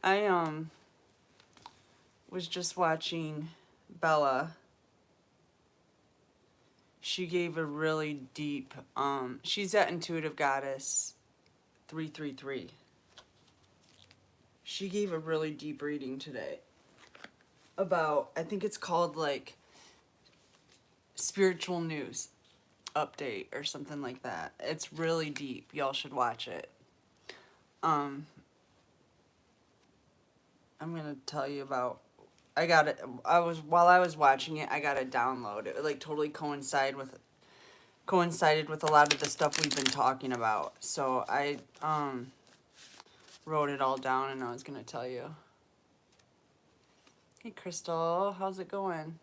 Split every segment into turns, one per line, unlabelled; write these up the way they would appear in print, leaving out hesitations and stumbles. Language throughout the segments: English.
I was just watching Bella. She gave a really deep she's at Intuitive Goddess 333. She gave a really deep reading today about, I think it's called like spiritual news update or something like that. It's really deep. Y'all should watch it. I'm gonna tell you about. I got it. While I was watching it, I got a download. It like totally coincided with a lot of the stuff we've been talking about. So I wrote it all down, and I was gonna tell you. Hey, Crystal, how's it going?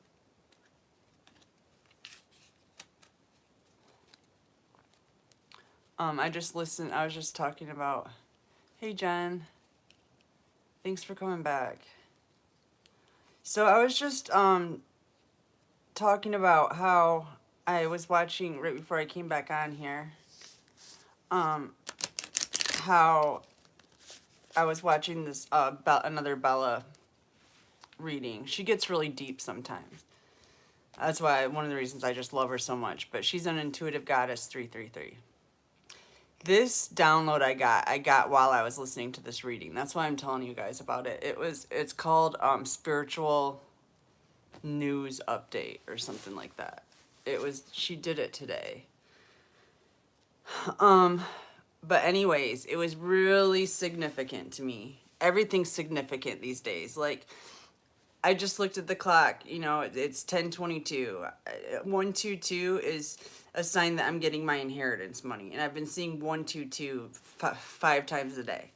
I just listened. I was just talking about. Hey, Jen. Thanks for coming back. So I was just talking about how I was watching right before I came back on here. How I was watching this another Bella reading. She gets really deep sometimes. That's why one of the reasons I just love her so much. But she's an Intuitive Goddess 333. This download I got while I was listening to this reading. That's why I'm telling you guys about it. It's called Spiritual News Update or something like that. She did it today. But anyways, it was really significant to me. Everything's significant these days. Like, I just looked at the clock, it's 10:22. 122 is a sign that I'm getting my inheritance money. And I've been seeing 122 five times a day.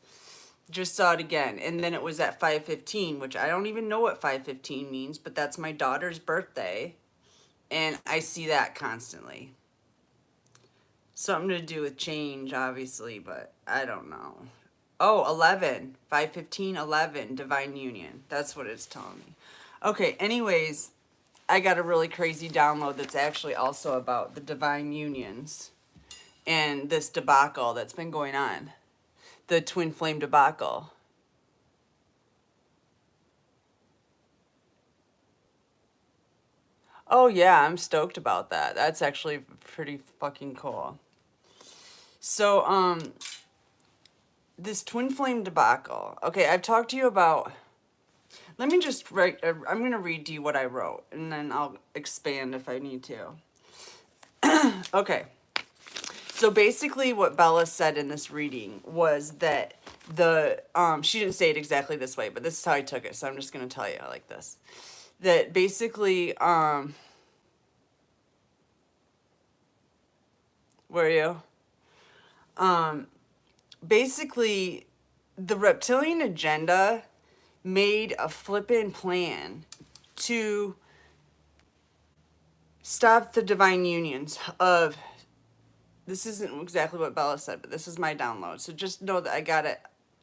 Just saw it again. And then it was at 5:15, which I don't even know what 5:15 means, but that's my daughter's birthday. And I see that constantly. Something to do with change, obviously, but I don't know. Oh, 11. 5:15, 11. Divine Union. That's what it's telling me. Okay, anyways, I got a really crazy download that's actually also about the Divine Unions and this debacle that's been going on. The twin flame debacle. Oh yeah, I'm stoked about that. That's actually pretty fucking cool. So, this twin flame debacle. Okay, I've talked to you about. Let me just write. I'm going to read to you what I wrote, and then I'll expand if I need to. Okay. So basically, what Bella said in this reading was that she didn't say it exactly this way, but this is how I took it. So I'm just going to tell you like this. That basically, where are you? Basically, the reptilian agenda made a flippin' plan to stop the divine unions of. This isn't exactly what Bella said, but this is my download. So just know that I got it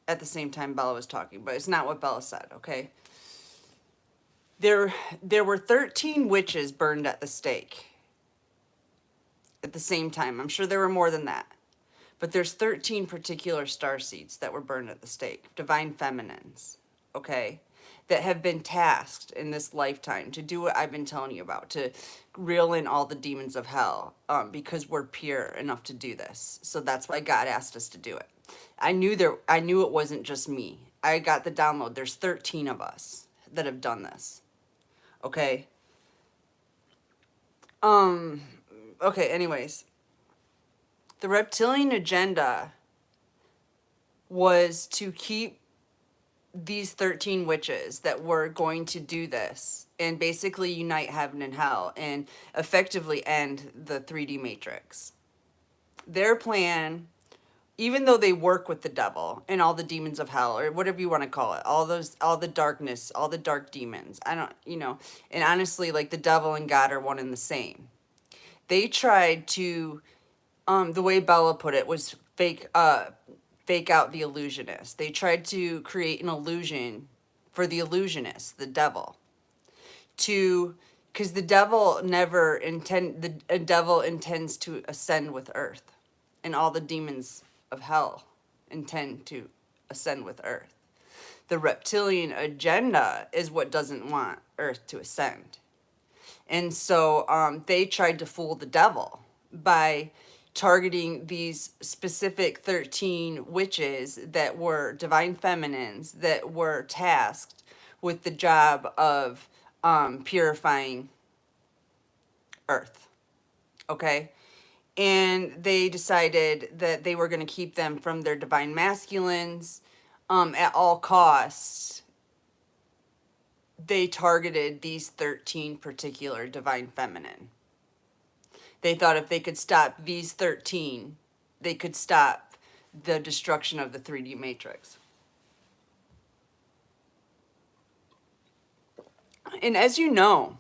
at the same time Bella was talking, but it's not what Bella said, okay? There were 13 witches burned at the stake at the same time. I'm sure there were more than that. But there's 13 particular starseeds that were burned at the stake, divine feminines, okay, that have been tasked in this lifetime to do what I've been telling you about, to reel in all the demons of hell, because we're pure enough to do this. So that's why God asked us to do it. I knew it wasn't just me. I got the download. There's 13 of us that have done this. Okay. Okay, anyways. The reptilian agenda was to keep these 13 witches that were going to do this and basically unite heaven and hell and effectively end the 3D matrix. Their plan, even though they work with the devil and all the demons of hell, or whatever you want to call it, all the darkness, all the dark demons, and honestly, like, the devil and God are one and the same. They tried to, the way Bella put it, was fake out the illusionist. They tried to create an illusion for the illusionist, the devil, because the devil the devil intends to ascend with earth, and all the demons of hell intend to ascend with earth. The reptilian agenda is what doesn't want Earth to ascend. And so they tried to fool the devil by targeting these specific 13 witches that were divine feminines that were tasked with the job of purifying Earth. Okay? And they decided that they were going to keep them from their divine masculines at all costs. They targeted these 13 particular divine feminine. They thought if they could stop these 13, they could stop the destruction of the 3D matrix. And as you know,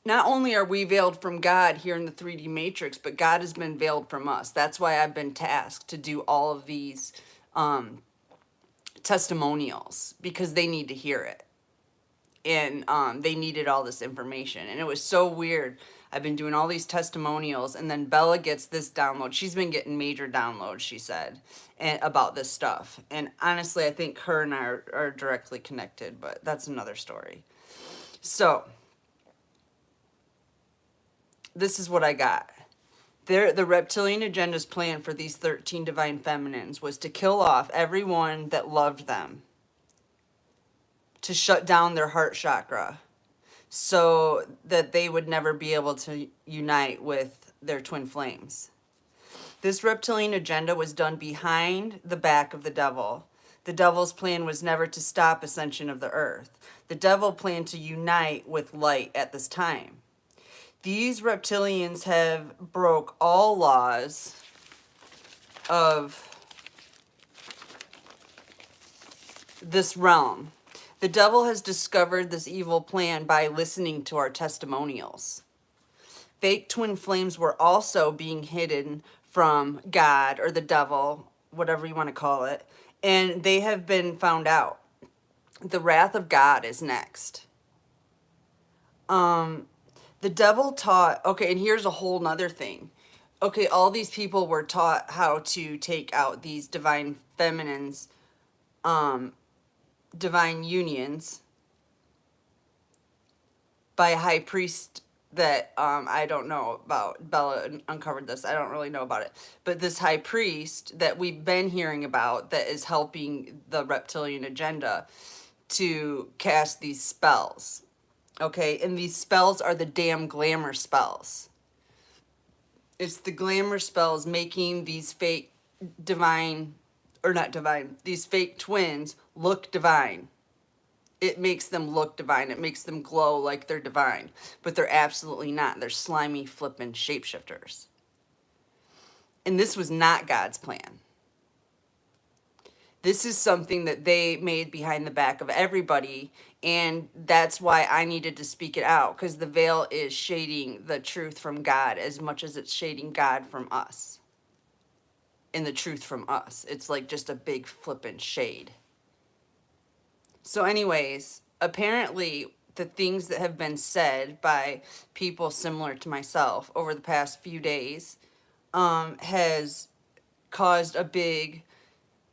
not only are we veiled from God here in the 3D matrix, but God has been veiled from us. That's why I've been tasked to do all of these testimonials, because they need to hear it. And they needed all this information. And it was so weird. I've been doing all these testimonials, and then Bella gets this download. She's been getting major downloads, she said, and about this stuff. And honestly, I think her and I are directly connected, but that's another story. So this is what I got. The reptilian agenda's plan for these 13 divine feminines was to kill off everyone that loved them, to shut down their heart chakra so that they would never be able to unite with their twin flames. This reptilian agenda was done behind the back of the devil. The devil's plan was never to stop ascension of the earth. The devil planned to unite with light at this time. These reptilians have broke all laws of this realm. The devil has discovered this evil plan by listening to our testimonials. Fake twin flames were also being hidden from God or the devil, whatever you want to call it, and they have been found out. The wrath of God is next. The devil taught, okay, and here's a whole nother thing. Okay, all these people were taught how to take out these divine feminines, divine unions by a high priest that I don't know about. Bella uncovered this. I don't really know about it. But this high priest that we've been hearing about that is helping the reptilian agenda to cast these spells. Okay, and these spells are the damn glamour spells. It's the glamour spells making these fake divine, or not divine, these fake twins look divine. It makes them look divine. It makes them glow like they're divine. But they're absolutely not. They're slimy, flippin' shapeshifters. And this was not God's plan. This is something that they made behind the back of everybody. And that's why I needed to speak it out. Because the veil is shading the truth from God as much as it's shading God from us. And the truth from us. It's like just a big flippin' shade. So anyways, apparently the things that have been said by people similar to myself over the past few days has caused a big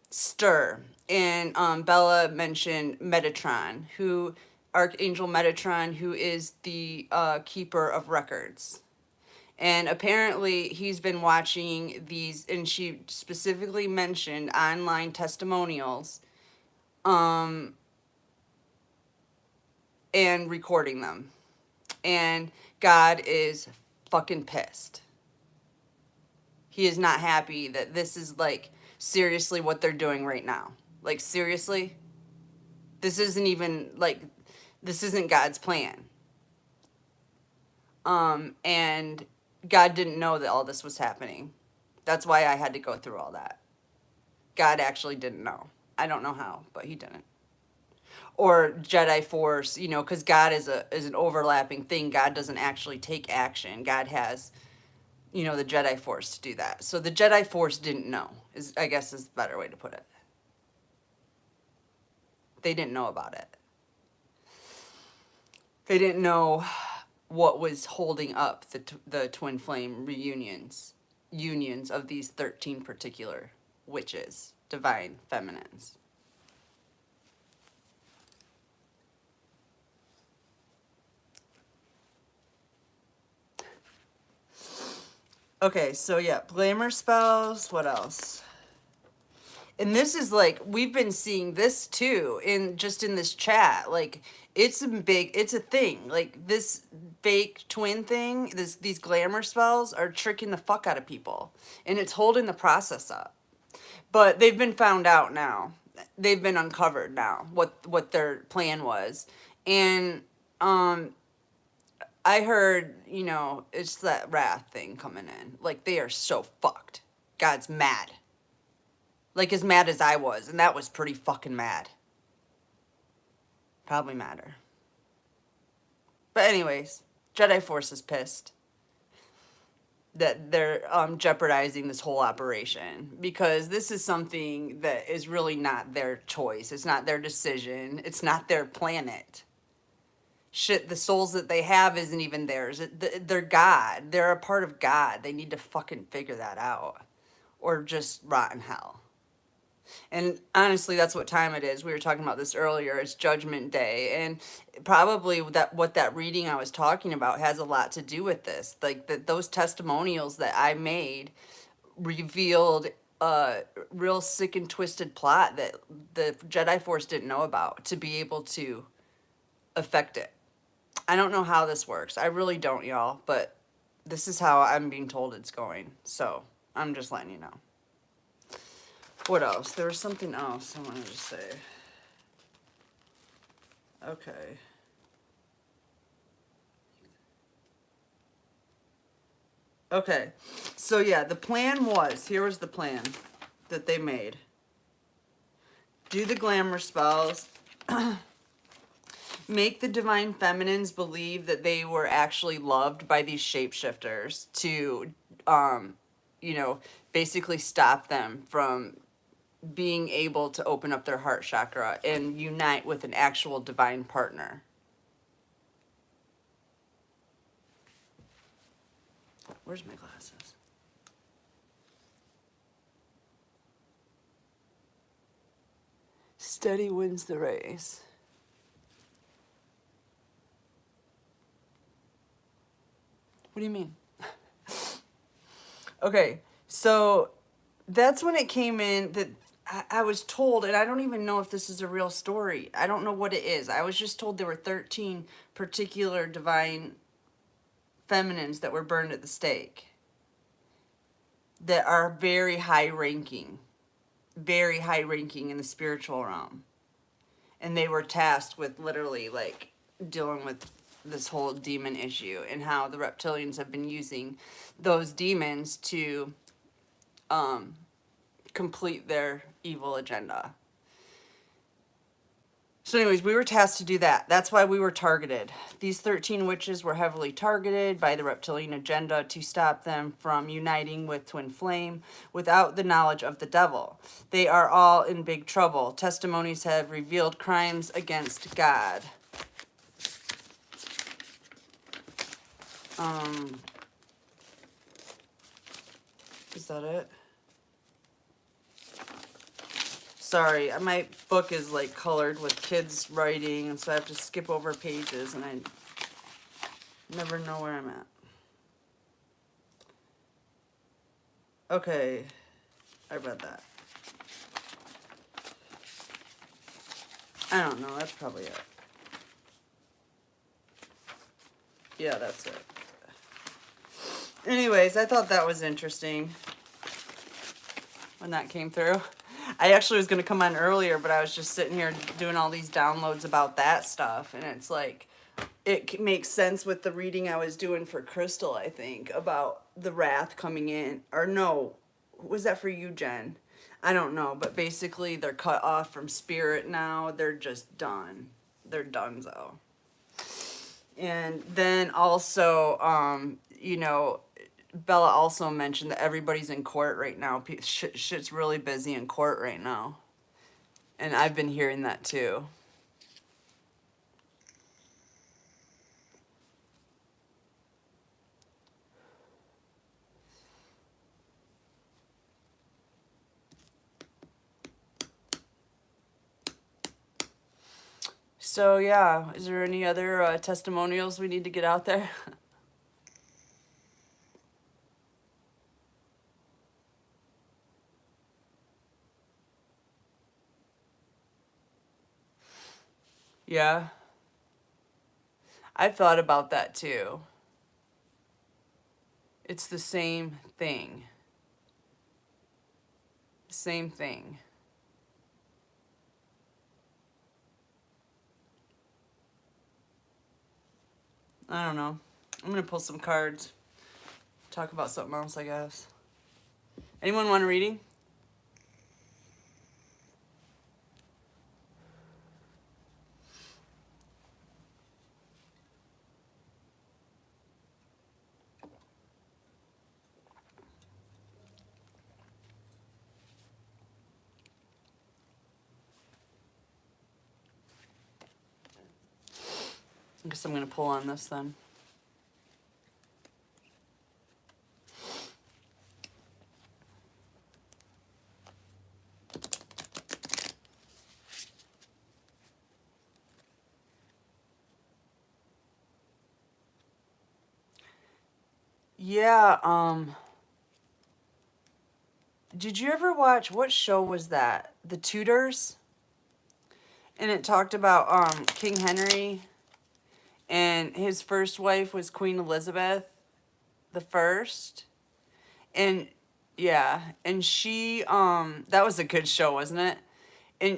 stir. And Bella mentioned Metatron, Archangel Metatron, who is the keeper of records. And apparently he's been watching these, and she specifically mentioned online testimonials and recording them. And God is fucking pissed. He is not happy that this is like seriously what they're doing right now. Like seriously? This isn't even like, this isn't God's plan. And God didn't know that all this was happening. That's why I had to go through all that. God actually didn't know. I don't know how, but he didn't. Or Jedi Force, you know, because God is an overlapping thing. God doesn't actually take action. God has, you know, the Jedi Force to do that. So the Jedi Force didn't know, I guess is the better way to put it. They didn't know about it. They didn't know what was holding up the twin flame unions of these 13 particular witches, divine feminines. Okay, so yeah, glamour spells. What else? And this is like, we've been seeing this too in just in this chat. Like, it's a big, it's a thing. Like, this fake twin thing, these glamour spells are tricking the fuck out of people, and it's holding the process up. But they've been found out now. They've been uncovered now what their plan was. And I heard, you know, it's that wrath thing coming in. Like, they are so fucked. God's mad. Like, as mad as I was, and that was pretty fucking mad. Probably madder. But anyways, Jedi Force is pissed that they're jeopardizing this whole operation, because this is something that is really not their choice. It's not their decision. It's not their planet. Shit, the souls that they have isn't even theirs. They're God. They're a part of God. They need to fucking figure that out, or just rot in hell. And honestly, that's what time it is. We were talking about this earlier. It's Judgment Day. And probably what that reading I was talking about has a lot to do with this. Like, those testimonials that I made revealed a real sick and twisted plot that the Jedi Force didn't know about, to be able to affect it. I don't know how this works. I really don't, y'all. But this is how I'm being told it's going. So I'm just letting you know. What else? There was something else I wanted to say. Okay. Okay. So yeah, the plan was, here was the plan that they made. Do the glamour spells. Make the divine feminines believe that they were actually loved by these shapeshifters to, you know, basically stop them from being able to open up their heart chakra and unite with an actual divine partner. Where's my glasses? Steady wins the race. What do you mean? Okay, so that's when it came in that I was told, and I don't even know if this is a real story. I don't know what it is. I was just told there were 13 particular divine feminines that were burned at the stake that are very high ranking in the spiritual realm. And they were tasked with literally, like, dealing with this whole demon issue, and how the reptilians have been using those demons to complete their evil agenda. So anyways, we were tasked to do that. That's why we were targeted. These 13 witches were heavily targeted by the reptilian agenda to stop them from uniting with Twin Flame without the knowledge of the devil. They are all in big trouble. Testimonies have revealed crimes against God. Is that it? Sorry, my book is like colored with kids writing, and so I have to skip over pages, and I never know where I'm at. Okay, I read that. I don't know, that's probably it. Yeah, that's it. Anyways, I thought that was interesting when that came through. I actually was going to come on earlier, but I was just sitting here doing all these downloads about that stuff. And it's like, it makes sense with the reading I was doing for Crystal, I think, about the wrath coming in. Or no, was that for you, Jen? I don't know. But basically, they're cut off from spirit now. They're just done. They're donezo. And then also, you know, Bella also mentioned that everybody's in court right now. Shit's really busy in court right now. And I've been hearing that too. So yeah, is there any other testimonials we need to get out there? Yeah. I've thought about that too. It's the same thing. Same thing. I don't know. I'm going to pull some cards. Talk about something else, I guess. Anyone want a reading? I guess I'm going to pull on this then. Yeah, did you ever watch, what show was that? The Tudors? And it talked about King Henry, and his first wife was Queen Elizabeth the First. And yeah, and she that was a good show, wasn't it?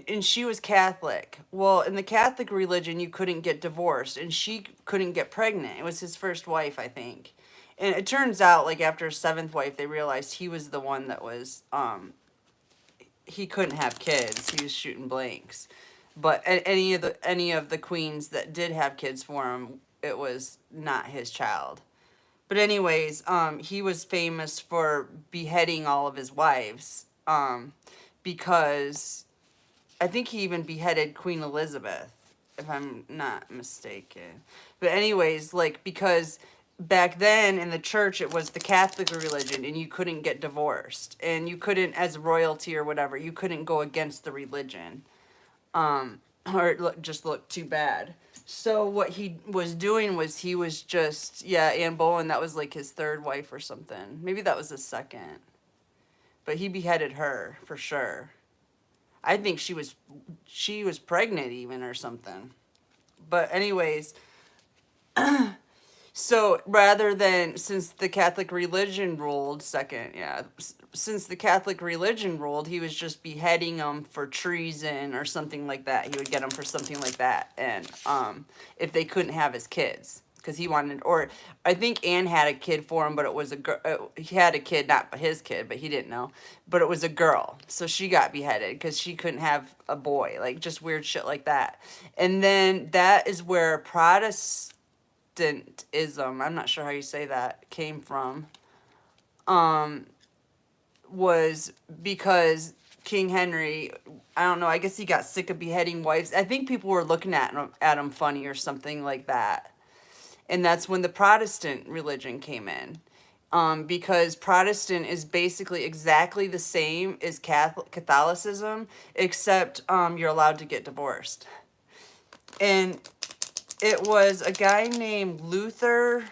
And she was Catholic. Well, in the Catholic religion, you couldn't get divorced, and she couldn't get pregnant. It was his first wife, I think. And it turns out, like after his seventh wife, they realized he was the one that was he couldn't have kids. He was shooting blanks. But any of the queens that did have kids for him, it was not his child. But anyways, he was famous for beheading all of his wives, because I think he even beheaded Queen Elizabeth, if I'm not mistaken. But anyways, like, because back then in the church it was the Catholic religion, and you couldn't get divorced, and you couldn't, as royalty or whatever, you couldn't go against the religion, or it just looked too bad. So what he was doing was he was just, yeah, Anne Boleyn, that was like his third wife or something. Maybe that was his second. But he beheaded her for sure. I think she was pregnant even or something. But anyways, so rather than, since the Catholic religion ruled, second, yeah, since the Catholic religion ruled, he was just beheading them for treason or something like that. He would get them for something like that, and if they couldn't have his kids, because he wanted, or I think Anne had a kid for him, but it was a girl. He had a kid, not his kid, but he didn't know. But it was a girl, so she got beheaded because she couldn't have a boy, like just weird shit like that. And then that is where Protestantism, I'm not sure how you say that, came from, was because King Henry, I don't know, I guess he got sick of beheading wives. I think people were looking at him funny or something like that. And that's when the Protestant religion came in. Because Protestant is basically exactly the same as Catholicism, except you're allowed to get divorced. And it was a guy named Luther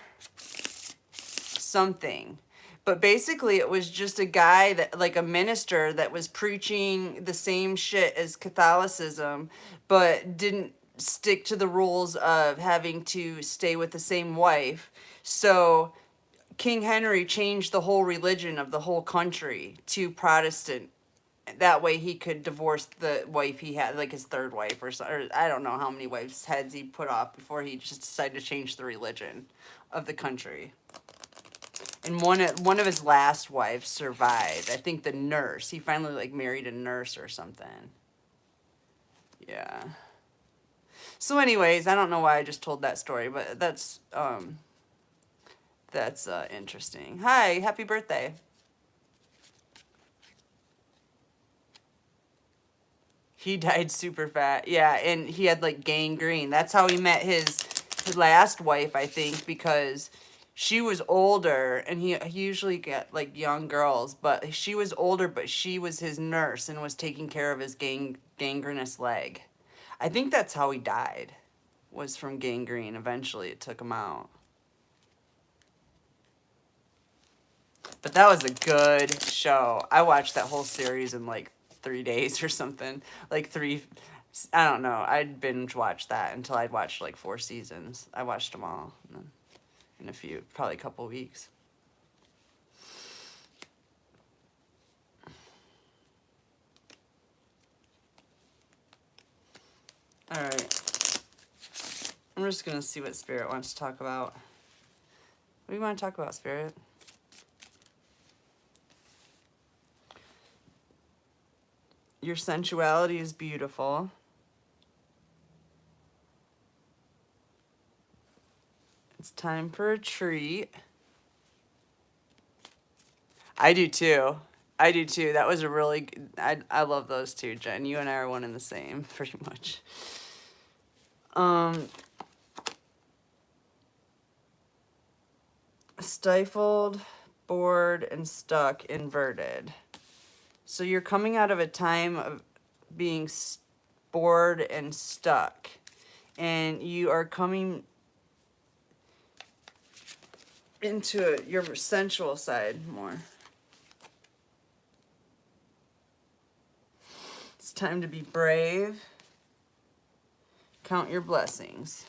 something. But basically, it was just a guy that, like a minister, that was preaching the same shit as Catholicism, but didn't stick to the rules of having to stay with the same wife. So King Henry changed the whole religion of the whole country to Protestant. That way he could divorce the wife he had, like his third wife or I don't know how many wives' heads he put off before he just decided to change the religion of the country. And one of his last wives survived. I think the nurse. He finally like married a nurse or something. Yeah. So anyways, I don't know why I just told that story, but that's interesting. Hi, happy birthday. He died super fat. Yeah, and he had like gangrene. That's how he met his last wife, I think, because she was older, and he usually get like young girls, but she was older, but she was his nurse and was taking care of his gangrenous leg. I think that's how he died, was from gangrene. Eventually it took him out. But that was a good show. I watched that whole series in like 3 days or something. Like I don't know. I'd binge watch that until I'd watched like 4 seasons. I watched them all in a few, probably a couple weeks. All right. I'm just going to see what Spirit wants to talk about. What do you want to talk about, Spirit? Your sensuality is beautiful. It's time for a treat. I do too. I do too. That was a really, I love those two, Jen. You and I are one and the same, pretty much. Stifled, bored, and stuck, inverted. So you're coming out of a time of being bored and stuck. And you are coming into your sensual side more. It's time to be brave. Count your blessings.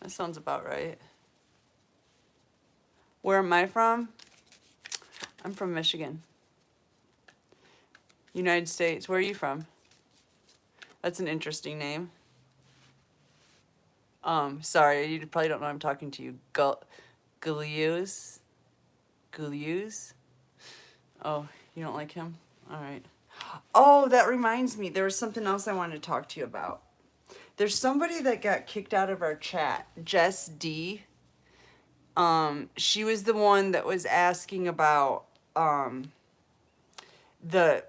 That sounds about right. Where am I from? I'm from Michigan. United States. Where are you from? That's an interesting name. Sorry, you probably don't know I'm talking to you. Gulius? Gulius? Oh, you don't like him? All right. Oh, that reminds me. There was something else I wanted to talk to you about. There's somebody that got kicked out of our chat. Jess D. She was the one that was asking about the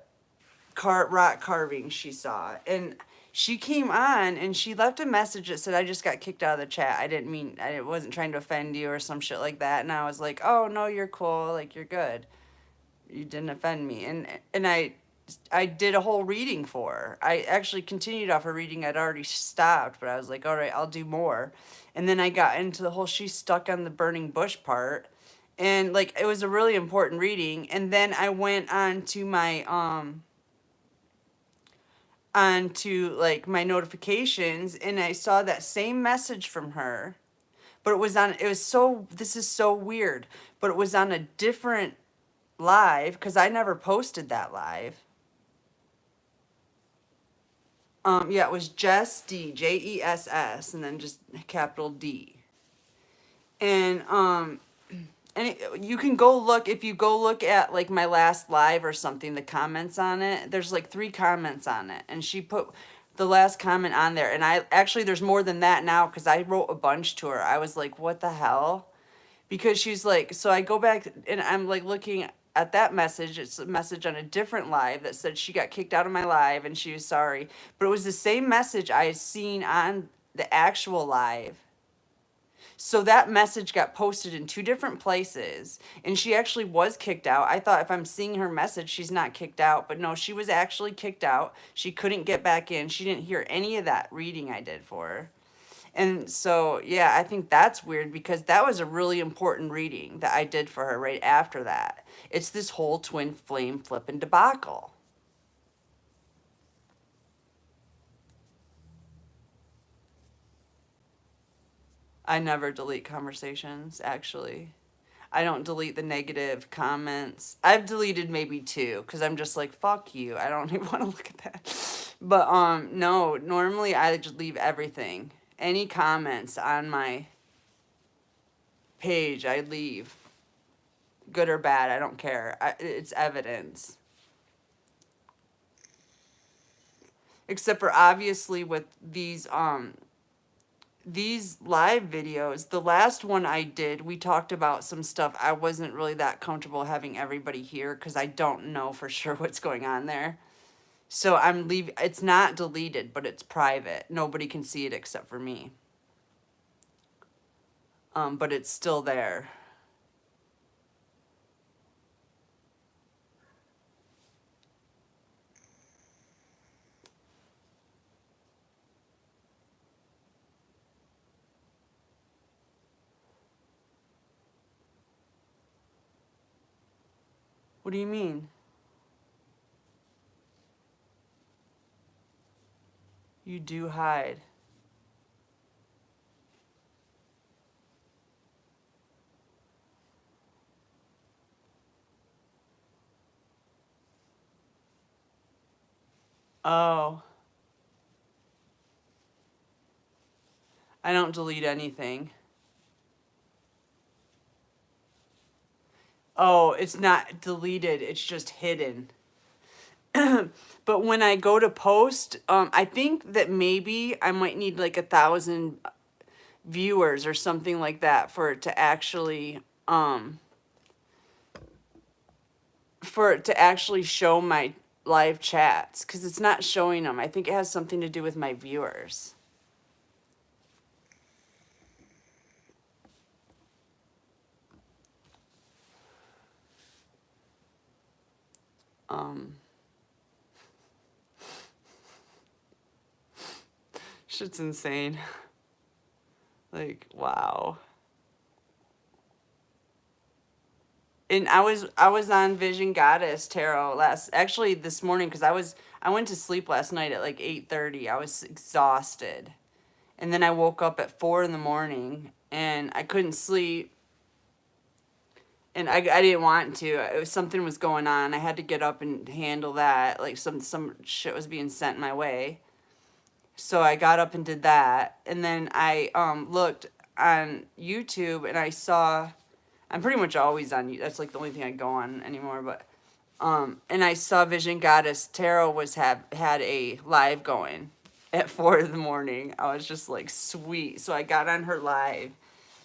rock carving she saw. And she came on and she left a message that said, I just got kicked out of the chat. I wasn't trying to offend you or some shit like that. And I was like, oh, no, you're cool. Like, you're good. You didn't offend me. And I did a whole reading for her. I actually continued off a reading I'd already stopped, but I was like, all right, I'll do more. And then I got into the whole she's stuck on the burning bush part. And like it was a really important reading. And then I went on to my like my notifications and I saw that same message from her. But this is so weird. But it was on a different live because I never posted that live. Yeah, it was Jess D, Jess, and then just capital D. And you can go look, if you go look at like my last live or something, the comments on it, there's like 3 comments on it. And she put the last comment on there. And there's more than that now because I wrote a bunch to her. I was like, what the hell? Because she's like, so I go back and I'm like looking at that message. It's a message on a different live that said she got kicked out of my live and she was sorry. But it was the same message I had seen on the actual live. So that message got posted in 2 different places and she actually was kicked out. I thought if I'm seeing her message, she's not kicked out. But no, she was actually kicked out. She couldn't get back in. She didn't hear any of that reading I did for her. And so, yeah, I think that's weird because that was a really important reading that I did for her right after that. It's this whole twin flame flipping debacle. I never delete conversations, actually. I don't delete the negative comments. I've deleted maybe 2 because I'm just like, fuck you. I don't even want to look at that. But no, normally I just leave everything. Any comments on my page, I leave. Good or bad, I don't care. It's evidence. Except for obviously with these live videos, the last one I did, we talked about some stuff I wasn't really that comfortable having everybody hear because I don't know for sure what's going on there. So it's not deleted, but it's private. Nobody can see it except for me. But it's still there. What do you mean? You do hide. Oh. I don't delete anything. Oh, it's not deleted. It's just hidden. But when I go to post, I think that maybe I might need like 1,000 viewers or something like that for it to actually show my live chats, because it's not showing them. I think it has something to do with my viewers. Shit's insane. Like, wow. And I was on Vision Goddess Tarot actually this morning, because I went to sleep last night at like 8:30. I was exhausted. And then I woke up at 4 in the morning and I couldn't sleep. And I didn't want to. It was, something was going on. I had to get up and handle that. Like some shit was being sent my way. So I got up and did that. And then I looked on YouTube and I saw, I'm pretty much always on YouTube. That's like the only thing I go on anymore, but and I saw Vision Goddess Tarot had a live going at 4 in the morning. I was just like, sweet. So I got on her live,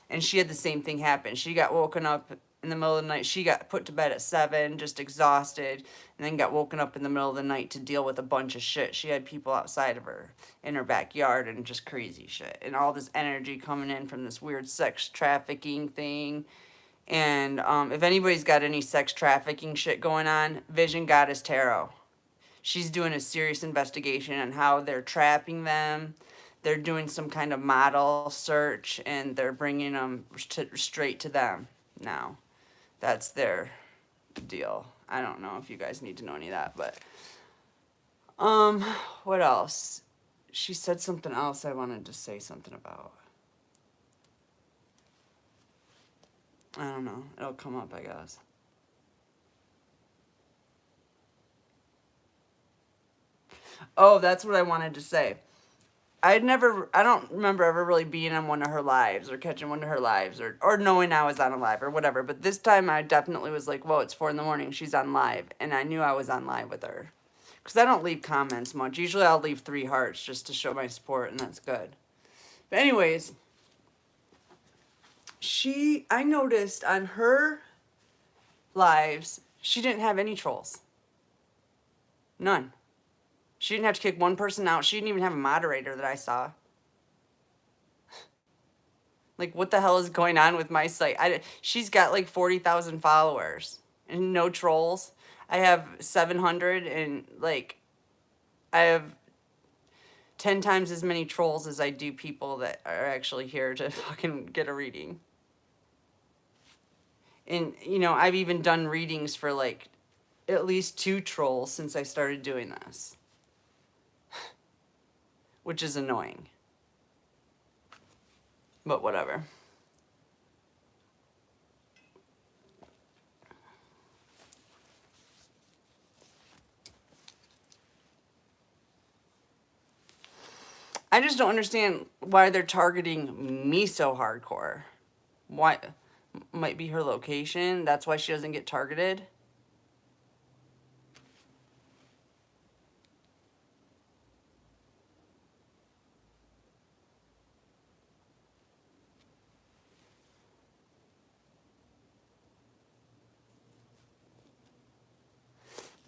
and she had the same thing happen. She got woken up in the middle of the night. She got put to bed at 7, just exhausted, and then got woken up in the middle of the night to deal with a bunch of shit. She had people outside of her in her backyard and just crazy shit. And all this energy coming in from this weird sex trafficking thing. And if anybody's got any sex trafficking shit going on, Vision Goddess Tarot. She's doing a serious investigation on how they're trapping them. They're doing some kind of model search, and they're bringing them straight to them now. That's their deal. I don't know if you guys need to know any of that, but what else? She said something else I wanted to say something about. I don't know. It'll come up, I guess. Oh, that's what I wanted to say. I don't remember ever really being on one of her lives or catching one of her lives or knowing I was on a live or whatever. But this time I definitely was like, whoa, it's 4 in the morning. She's on live. And I knew I was on live with her. Because I don't leave comments much. Usually I'll leave 3 hearts just to show my support, and that's good. But anyways, I noticed on her lives, she didn't have any trolls. None. She didn't have to kick one person out. She didn't even have a moderator that I saw. Like, what the hell is going on with my site? She's got like 40,000 followers and no trolls. I have 700, and like, I have 10 times as many trolls as I do people that are actually here to fucking get a reading. And, you know, I've even done readings for like at least 2 trolls since I started doing this. Which is annoying. But whatever. I just don't understand why they're targeting me so hardcore. Why? Might be her location. That's why she doesn't get targeted.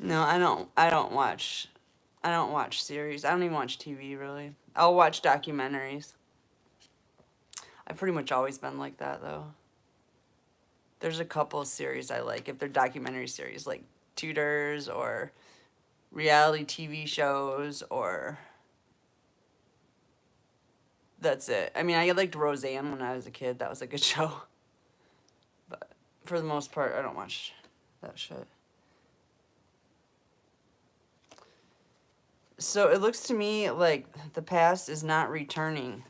No, I don't watch series. I don't even watch TV really. I'll watch documentaries. I've pretty much always been like that though. There's a couple of series I like if they're documentary series, like Tudors or reality TV shows, or that's it. I mean, I liked Roseanne when I was a kid. That was a good show. But for the most part, I don't watch that shit. So it looks to me like the past is not returning.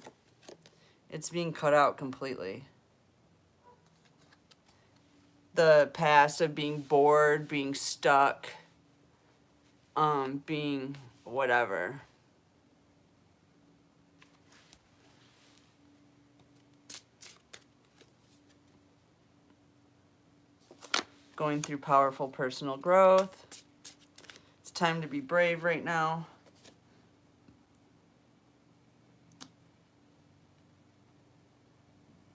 It's being cut out completely. The past of being bored, being stuck, being whatever. Going through powerful personal growth. It's time to be brave right now.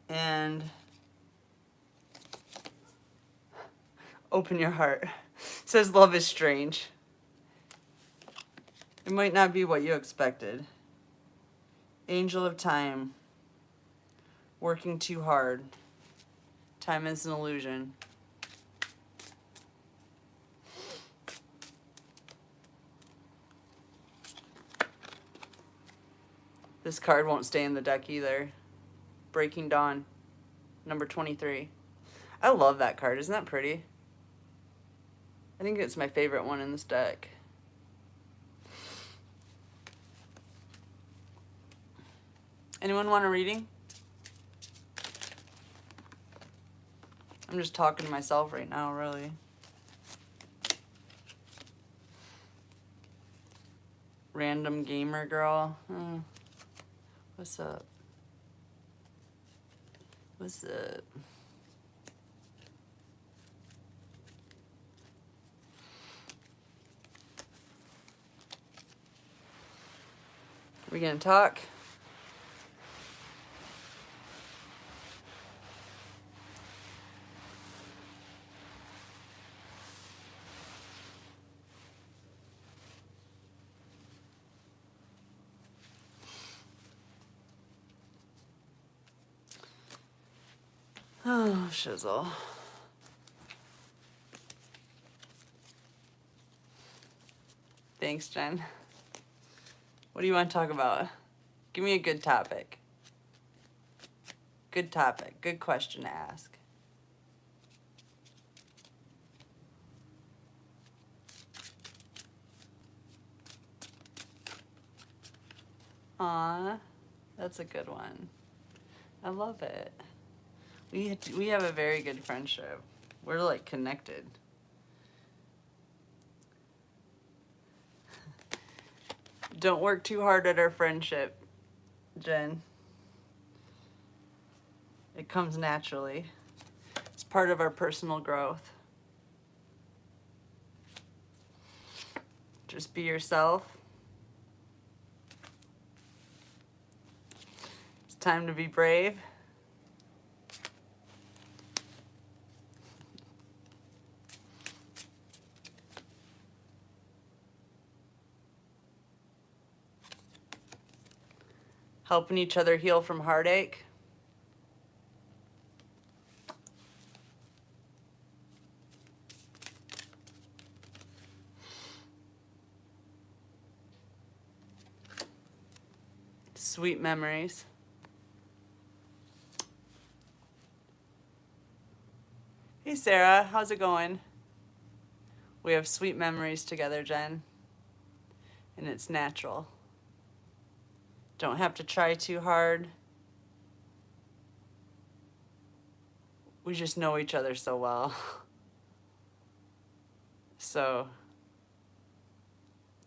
And open your heart. It says love is strange. It might not be what you expected. Angel of time. Working too hard. Time is an illusion. This card won't stay in the deck either. Breaking Dawn. Number 23. I love that card. Isn't that pretty? I think it's my favorite one in this deck. Anyone want a reading? I'm just talking to myself right now, really. Random gamer girl. What's up? What's up? We gonna talk? Oh, shizzle. Thanks, Jen. What do you want to talk about? Give me a good topic. Good topic. Good question to ask. Aw, that's a good one. I love it. We have a very good friendship. We're like connected. Don't work too hard at our friendship, Jen. It comes naturally. It's part of our personal growth. Just be yourself. It's time to be brave. Helping each other heal from heartache. Sweet memories. Hey Sarah, how's it going? We have sweet memories together, Jen. And it's natural. Don't have to try too hard. We just know each other so well. So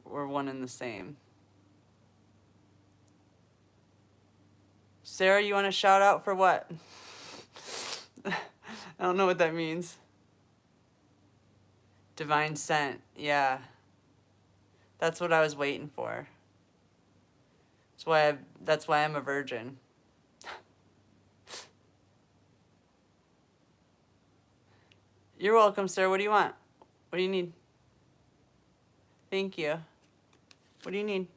we're one and the same. Sarah, you want a shout out for what? I don't know what that means. Divine scent, yeah. That's what I was waiting for. That's why I'm a virgin. You're welcome, sir. What do you want? What do you need? Thank you. What do you need?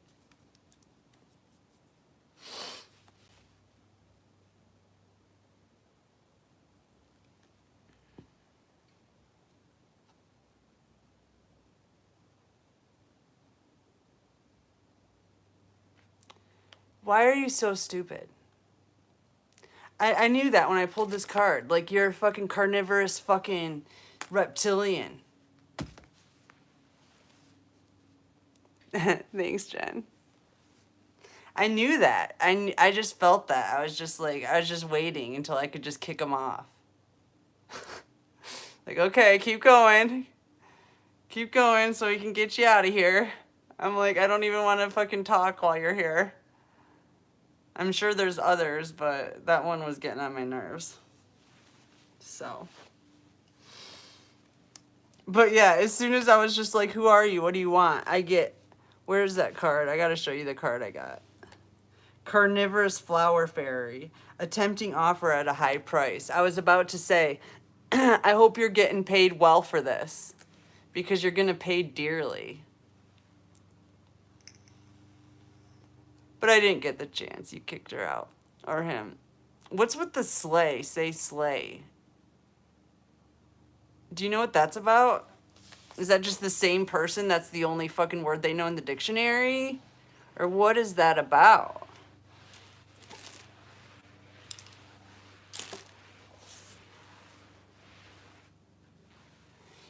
Why are you so stupid? I knew that when I pulled this card. Like, you're a fucking carnivorous fucking reptilian. Thanks, Jen. I knew that. I just felt that. I was just like, I was just waiting until I could just kick him off. Like, okay, keep going. Keep going so we can get you out of here. I'm like, I don't even want to fucking talk while you're here. I'm sure there's others, but that one was getting on my nerves. So. But yeah, as soon as I was just like, who are you? What do you want? I get, where's that card? I gotta show you the card I got. Carnivorous Flower Fairy. A tempting offer at a high price. I was about to say, I hope you're getting paid well for this. Because you're gonna pay dearly. But I didn't get the chance. You kicked her out. Or him. What's with the slay? Say slay. Do you know what that's about? Is that just the same person? That's the only fucking word they know in the dictionary? Or what is that about?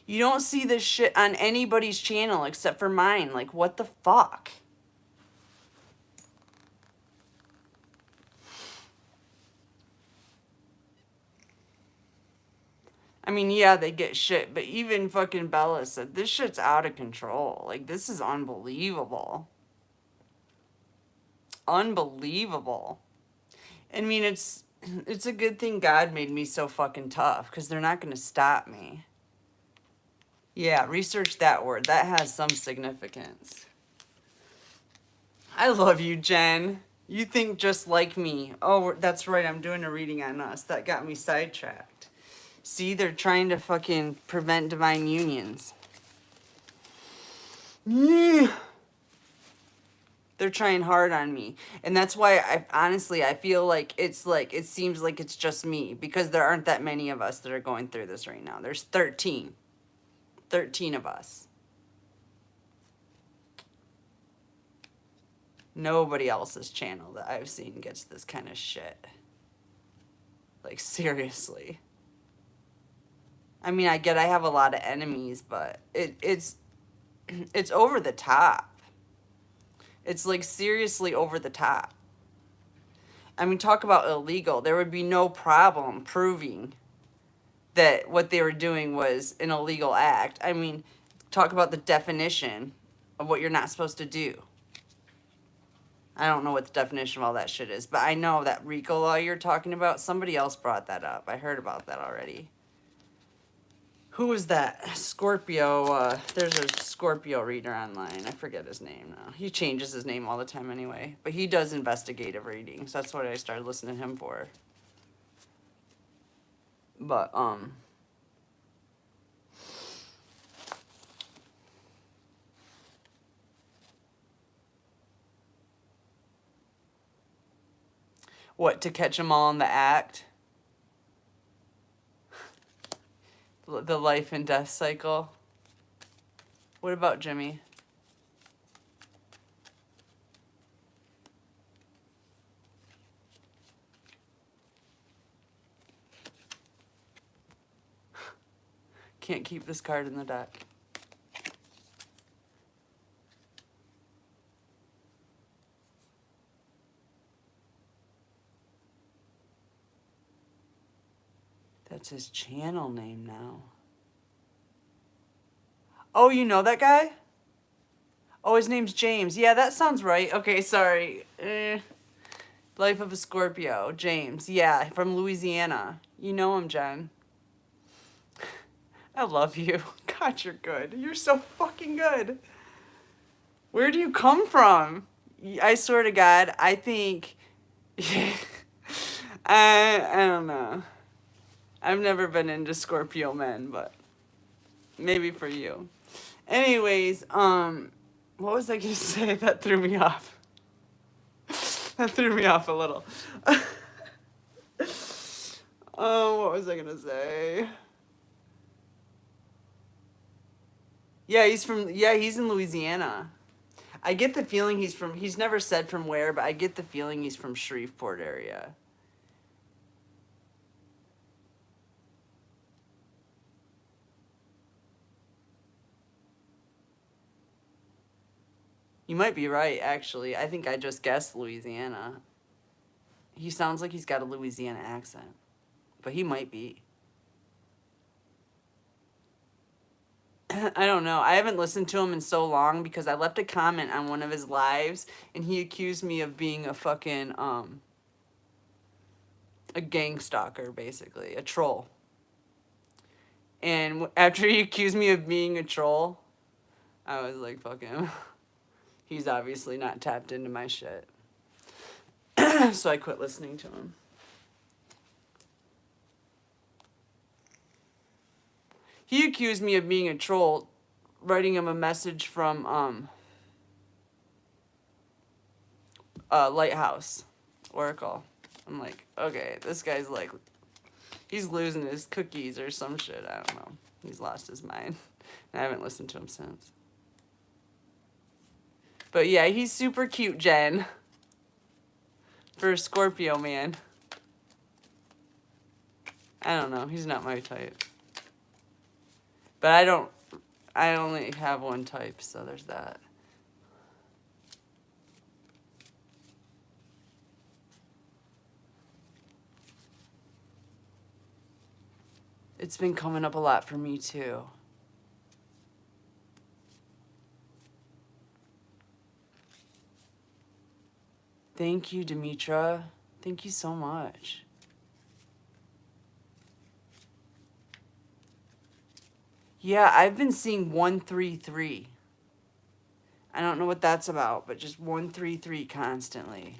You don't see this shit on anybody's channel except for mine. Like, what the fuck? I mean, yeah, they get shit, but even fucking Bella said, this shit's out of control. Like, this is unbelievable. Unbelievable. I mean, it's a good thing God made me so fucking tough, because they're not going to stop me. Yeah, research that word. That has some significance. I love you, Jen. You think just like me. Oh, that's right. I'm doing a reading on us. That got me sidetracked. See, they're trying to fucking prevent divine unions. Yeah. They're trying hard on me. And that's why I feel like it seems like it's just me, because there aren't that many of us that are going through this right now. There's 13. 13 of us. Nobody else's channel that I've seen gets this kind of shit. Like, seriously. I mean, I have a lot of enemies, but it's over the top. It's like seriously over the top. I mean, talk about illegal. There would be no problem proving that what they were doing was an illegal act. I mean, talk about the definition of what you're not supposed to do. I don't know what the definition of all that shit is, but I know that RICO law you're talking about, somebody else brought that up. I heard about that already. Who was that? Scorpio. There's a Scorpio reader online. I forget his name now. He changes his name all the time anyway. But he does investigative readings. That's what I started listening to him for. But, what, to catch them all in the act? The life and death cycle? What about Jimmy? Can't keep this card in the deck. That's his channel name now. Oh, you know that guy? Oh, his name's James. Yeah, that sounds right. Okay, sorry. Life of a Scorpio. James. Yeah, from Louisiana. You know him, Jen. I love you. God, you're good. You're so fucking good. Where do you come from? I swear to God, I think... I don't know. I've never been into Scorpio men, but maybe for you. Anyways, what was I gonna say? That threw me off. That threw me off a little. Oh, what was I gonna say? Yeah, he's in Louisiana. I get the feeling he's never said from where, but I get the feeling he's from Shreveport area. You might be right, actually. I think I just guessed Louisiana. He sounds like he's got a Louisiana accent, but he might be. I don't know. I haven't listened to him in so long because I left a comment on one of his lives and he accused me of being a fucking a gang stalker, basically, a troll. And after he accused me of being a troll, I was like, fuck him. He's obviously not tapped into my shit. So I quit listening to him. He accused me of being a troll, writing him a message from Lighthouse Oracle. I'm like, okay, this guy's like, he's losing his cookies or some shit. I don't know. He's lost his mind. And I haven't listened to him since. But yeah, he's super cute, Jen. For a Scorpio man. I don't know. He's not my type. But I only have one type, so there's that. It's been coming up a lot for me too. Thank you, Demetra. Thank you so much. Yeah, I've been seeing 133. I don't know what that's about, but just 133 constantly.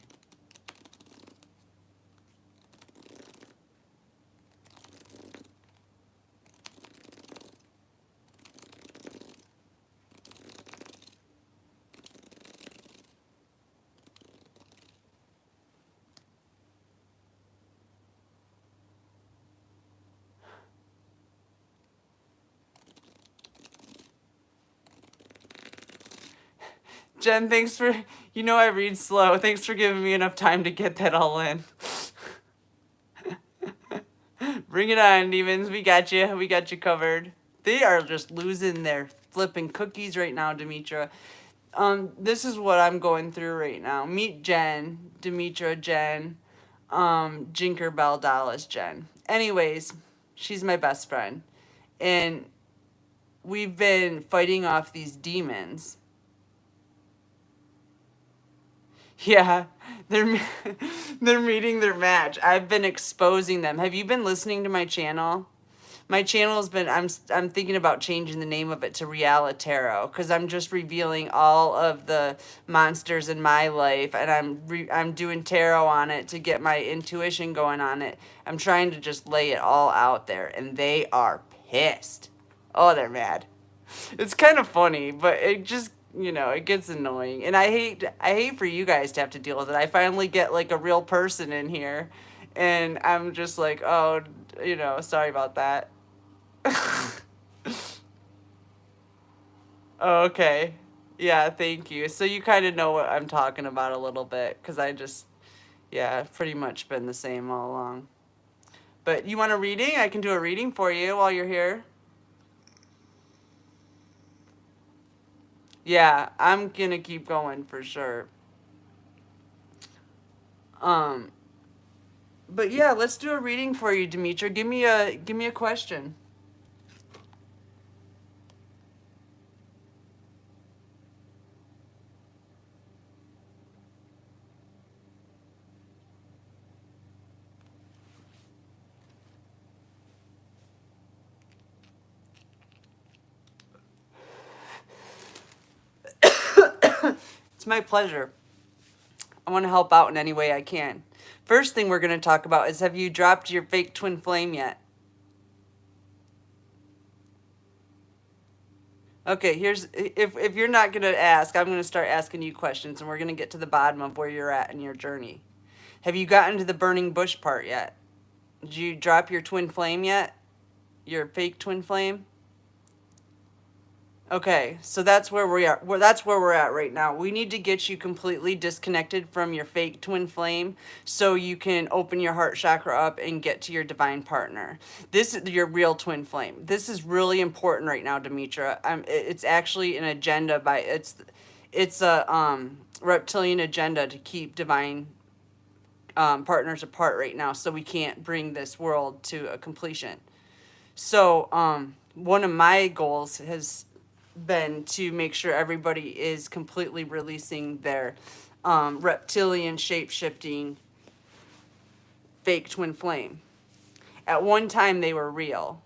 Jen, thanks for, you know I read slow. Thanks for giving me enough time to get that all in. Bring it on, demons. We got you. We got you covered. They are just losing their flipping cookies right now, Demetra. This is what I'm going through right now. Meet Jen, Demetra, Jen, Jinker Bell Dallas, Jen. Anyways, she's my best friend. And we've been fighting off these demons. Yeah, they're they're meeting their match. I've been exposing them. Have you been listening to my channel? My channel has been, I'm thinking about changing the name of it to Reality Tarot because I'm just revealing all of the monsters in my life and I'm doing tarot on it to get my intuition going on it. I'm trying to just lay it all out there and they are pissed. Oh, they're mad. It's kind of funny, but it just, you know, it gets annoying. And I hate for you guys to have to deal with it. I finally get like a real person in here and I'm just like, oh, you know, sorry about that. Oh, okay. Yeah, thank you. So you kind of know what I'm talking about a little bit because I just, yeah, I've pretty much been the same all along. But you want a reading? I can do a reading for you while you're here. Yeah, I'm gonna keep going for sure. Um, but yeah, let's do a reading for you, Demetra. Give me a question. It's my pleasure. I want to help out in any way I can. First thing we're going to talk about is, have you dropped your fake twin flame yet? Okay, here's, if you're not going to ask, I'm going to start asking you questions and we're going to get to the bottom of where you're at in your journey. Have you gotten to the burning bush part yet? Did you drop your twin flame yet? Your fake twin flame? Okay, so that's where we are. That's where we're at right now. We need to get you completely disconnected from your fake twin flame so you can open your heart chakra up and get to your divine partner. This is your real twin flame. This is really important right now, Demetra. It's actually an agenda It's a reptilian agenda to keep divine partners apart right now, so we can't bring this world to a completion. So one of my goals has been to make sure everybody is completely releasing their reptilian shape-shifting fake twin flame. At one time they were real,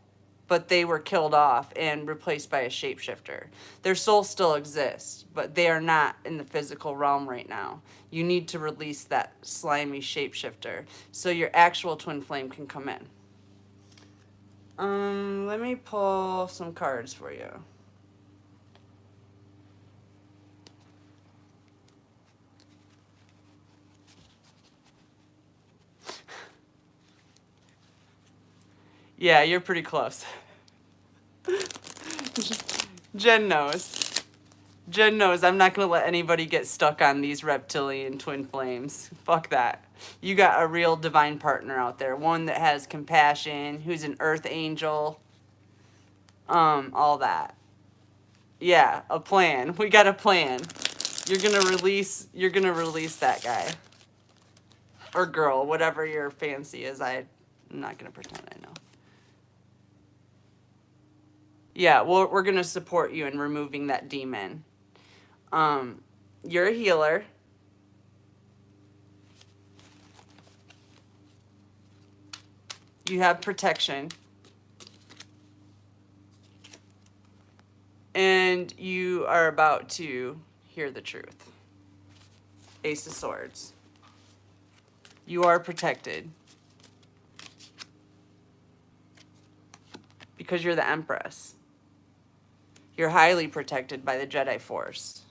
but they were killed off and replaced by a shapeshifter. Their soul still exists, but they are not in the physical realm right now. You need to release that slimy shapeshifter so your actual twin flame can come in. Let me pull some cards for you. Yeah, you're pretty close. Jen knows. Jen knows I'm not going to let anybody get stuck on these reptilian twin flames. Fuck that. You got a real divine partner out there. One that has compassion, who's an earth angel. All that. Yeah, a plan. We got a plan. You're going to release that guy. Or girl, whatever your fancy is. I'm not going to pretend I know. Yeah, we're going to support you in removing that demon. You're a healer. You have protection. And you are about to hear the truth. Ace of Swords. You are protected. Because you're the Empress. You're highly protected by the Jedi Force.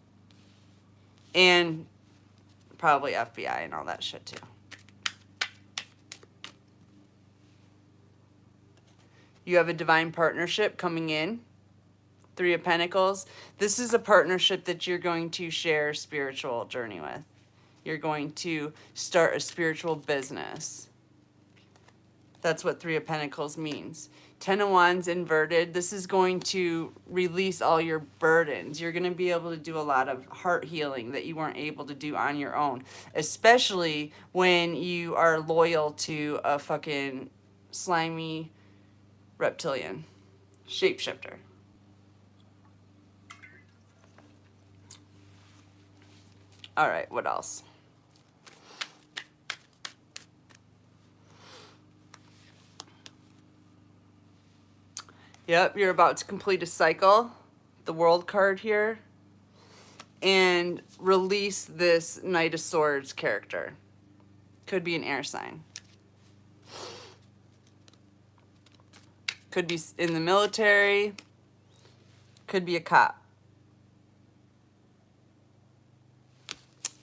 And probably FBI and all that shit too. You have a divine partnership coming in. 3 of Pentacles. This is a partnership that you're going to share a spiritual journey with. You're going to start a spiritual business. That's what 3 of Pentacles means. 10 of Wands inverted. This is going to release all your burdens. You're going to be able to do a lot of heart healing that you weren't able to do on your own. Especially when you are loyal to a fucking slimy reptilian shapeshifter. All right, what else? Yep, you're about to complete a cycle, the World card here, and release this Knight of Swords character. Could be an air sign. Could be in the military. Could be a cop.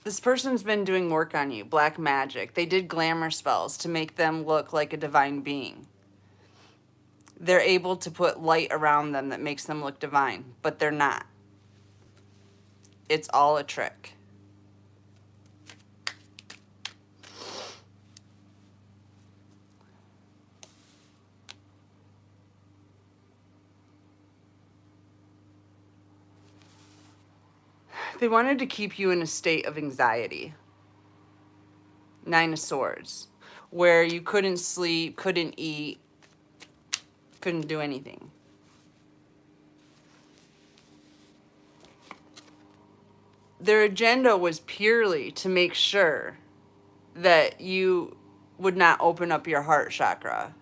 This person's been doing work on you, black magic. They did glamour spells to make them look like a divine being. They're able to put light around them that makes them look divine, but they're not. It's all a trick. They wanted to keep you in a state of anxiety. 9 of Swords, where you couldn't sleep, couldn't eat, couldn't do anything. Their agenda was purely to make sure that you would not open up your heart chakra.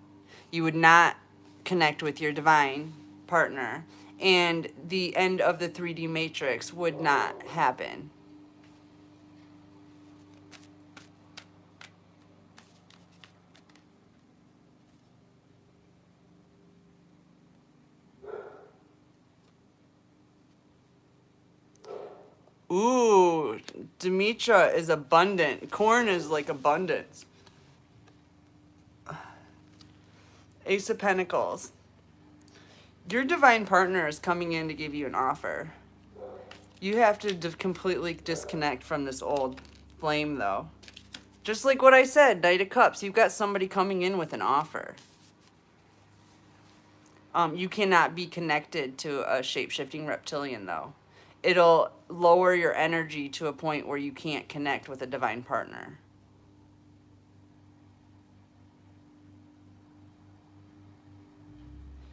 You would not connect with your divine partner. And the end of the 3D matrix would not happen. Ooh, Demetra is abundant. Corn is like abundance. Ace of Pentacles. Your divine partner is coming in to give you an offer. You have to completely disconnect from this old flame, though. Just like what I said, Knight of Cups. You've got somebody coming in with an offer. You cannot be connected to a shape-shifting reptilian, though. it'll lower your energy to a point where you can't connect with a divine partner.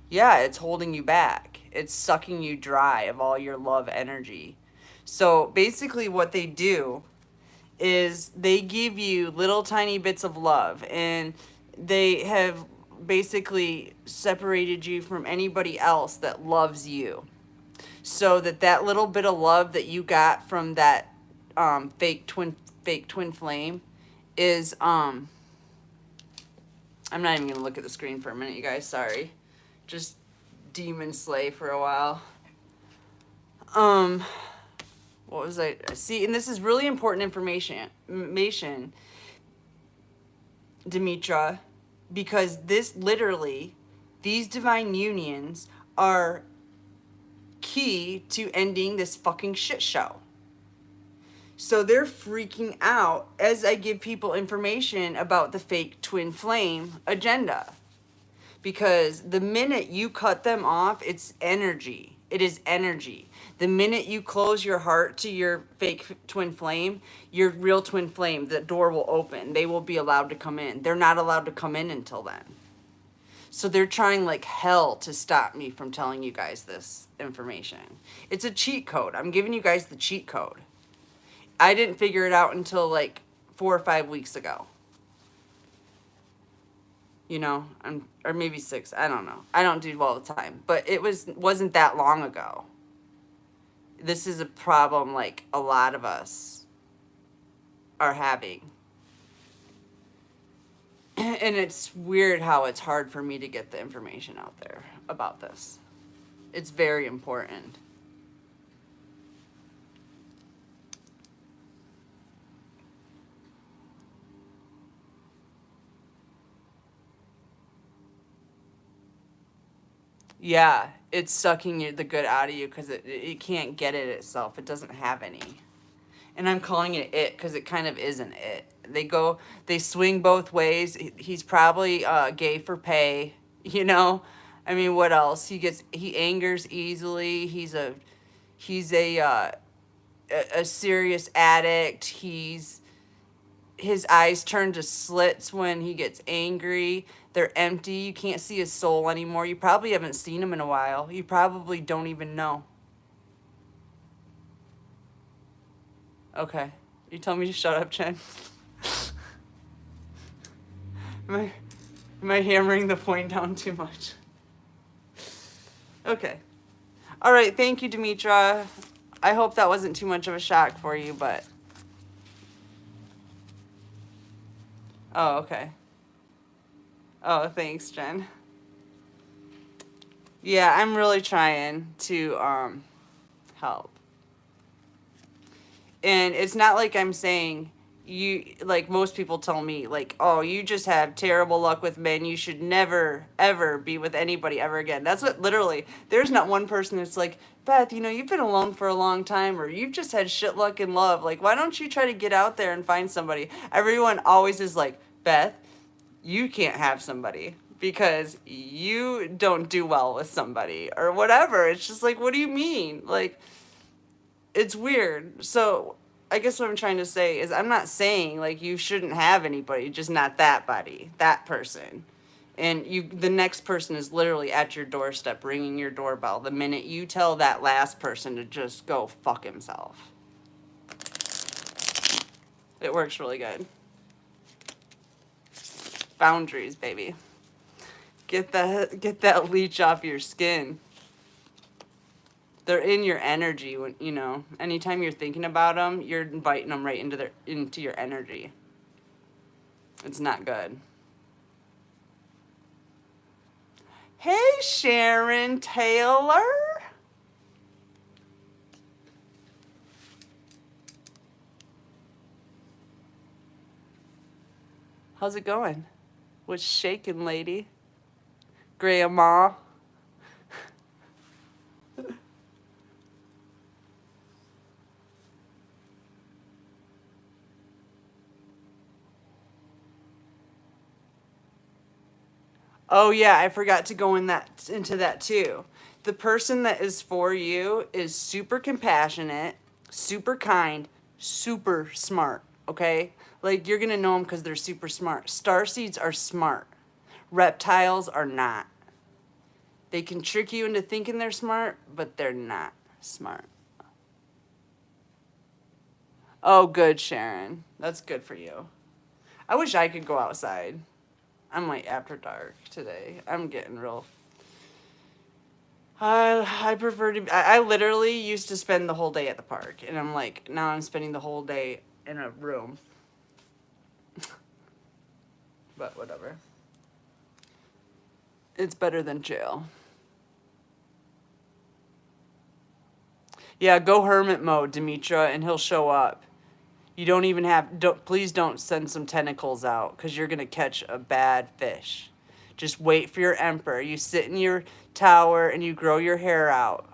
Yeah, it's holding you back. It's sucking you dry of all your love energy. So basically, what they do is they give you little tiny bits of love, and they have basically separated you from anybody else that loves you, so that that little bit of love that you got from that fake twin flame is I'm not even gonna look at the screen for a minute, you guys, sorry. Just demon slay for a while. What was I see? And this is really important information, Demetra, because this literally, these divine unions are key to ending this fucking shit show. So they're freaking out as I give people information about the fake twin flame agenda. Because the minute you cut them off, it's energy. It is energy. The minute you close your heart to your fake twin flame, your real twin flame, the door will open. They will be allowed to come in. They're not allowed to come in until then. So they're trying like hell to stop me from telling you guys this information. It's a cheat code. I'm giving you guys the cheat code. I didn't figure it out until like 4 or 5 weeks ago. You know, or maybe 6. I don't know. I don't do well all the time, but it wasn't that long ago. This is a problem like a lot of us are having. And it's weird how it's hard for me to get the information out there about this. It's very important. Yeah, it's sucking the good out of you because it can't get it itself. It doesn't have any. And I'm calling it because it kind of isn't it. They swing both ways. He's probably gay for pay, you know? I mean, what else? He angers easily. He's a serious addict. His eyes turn to slits when he gets angry. They're empty. You can't see his soul anymore. You probably haven't seen him in a while. You probably don't even know. Okay. You tell me to shut up, Jen. Am I hammering the point down too much? Okay. All right. Thank you, Demetra. I hope that wasn't too much of a shock for you, but... Oh, okay. Oh, thanks, Jen. Yeah, I'm really trying to help. And it's not like I'm saying like most people tell me, like, oh, you just have terrible luck with men. You should never, ever be with anybody ever again. That's what literally, there's not one person that's like, Beth, you've been alone for a long time, or you've just had shit luck in love. Like, why don't you try to get out there and find somebody? Everyone always is like, Beth, you can't have somebody because you don't do well with somebody or whatever. It's just like, what do you mean? Like, it's weird. So I guess what I'm trying to say is I'm not saying like you shouldn't have anybody, just not that buddy, that person. And the next person is literally at your doorstep ringing your doorbell the minute you tell that last person to just go fuck himself. It works really good. Boundaries, baby. Get that leech off your skin. They're in your energy when, anytime you're thinking about them, you're inviting them right into your energy. It's not good. Hey, Sharon Taylor. How's it going? What's shaking, lady? Grandma? Oh yeah, I forgot to go into that too. The person that is for you is super compassionate, super kind, super smart, okay? Like, you're going to know them because they're super smart. Starseeds are smart. Reptiles are not. They can trick you into thinking they're smart, but they're not smart. Oh, good, Sharon. That's good for you. I wish I could go outside. I'm like after dark today. I'm getting real. I prefer to. I literally used to spend the whole day at the park, and I'm like, now I'm spending the whole day in a room. But whatever. It's better than jail. Yeah, go hermit mode, Demetra, and he'll show up. You don't even have. Please don't send some tentacles out, because you're gonna catch a bad fish. Just wait for your emperor. You sit in your tower and you grow your hair out.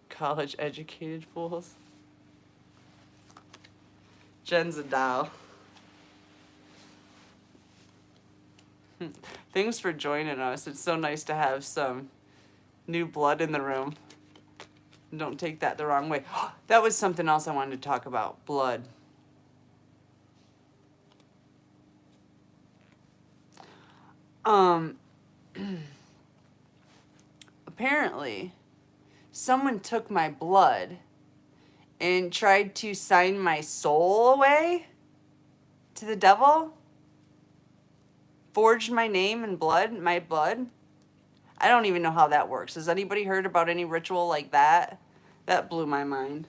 College educated fools. Jen's a doll. Thanks for joining us. It's so nice to have some new blood in the room. Don't take that the wrong way. That was something else I wanted to talk about. Blood. Apparently, someone took my blood and tried to sign my soul away to the devil. Forged my name and my blood. I don't even know how that works. Has anybody heard about any ritual like that? That blew my mind.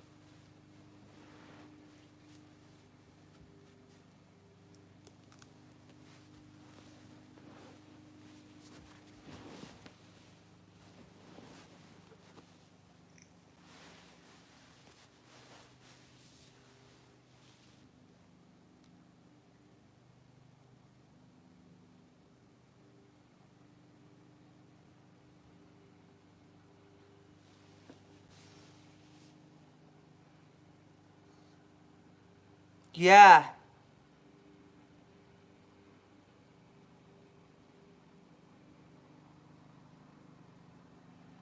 Yeah.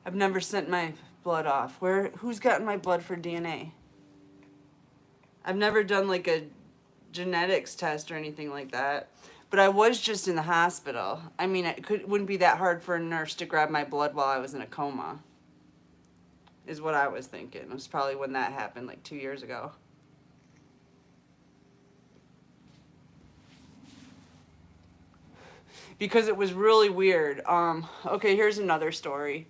I've never sent my blood off. Who's gotten my blood for DNA? I've never done like a genetics test or anything like that. But I was just in the hospital. I mean, wouldn't be that hard for a nurse to grab my blood while I was in a coma. Is what I was thinking. It was probably when that happened, like 2 years ago. Because it was really weird. Okay, here's another story.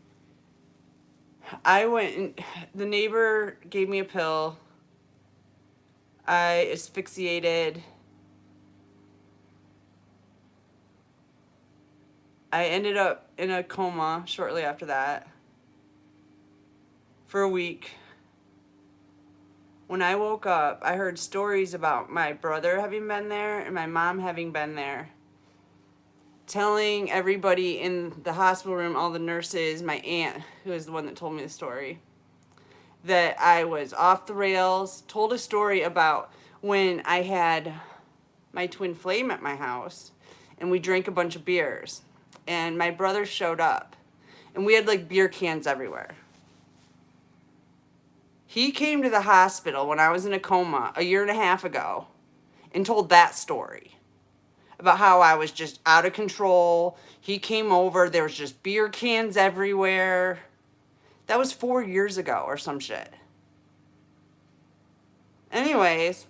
I went and the neighbor gave me a pill. I asphyxiated. I ended up in a coma shortly after that for a week. When I woke up, I heard stories about my brother having been there and my mom having been there, telling everybody in the hospital room, all the nurses, my aunt, who is the one that told me the story, that I was off the rails. Told a story about when I had my twin flame at my house and we drank a bunch of beers and my brother showed up and we had like beer cans everywhere. He came to the hospital when I was in a coma 1.5 years ago and told that story about how I was just out of control. He came over, there was just beer cans everywhere. That was 4 years ago or some shit. Anyways,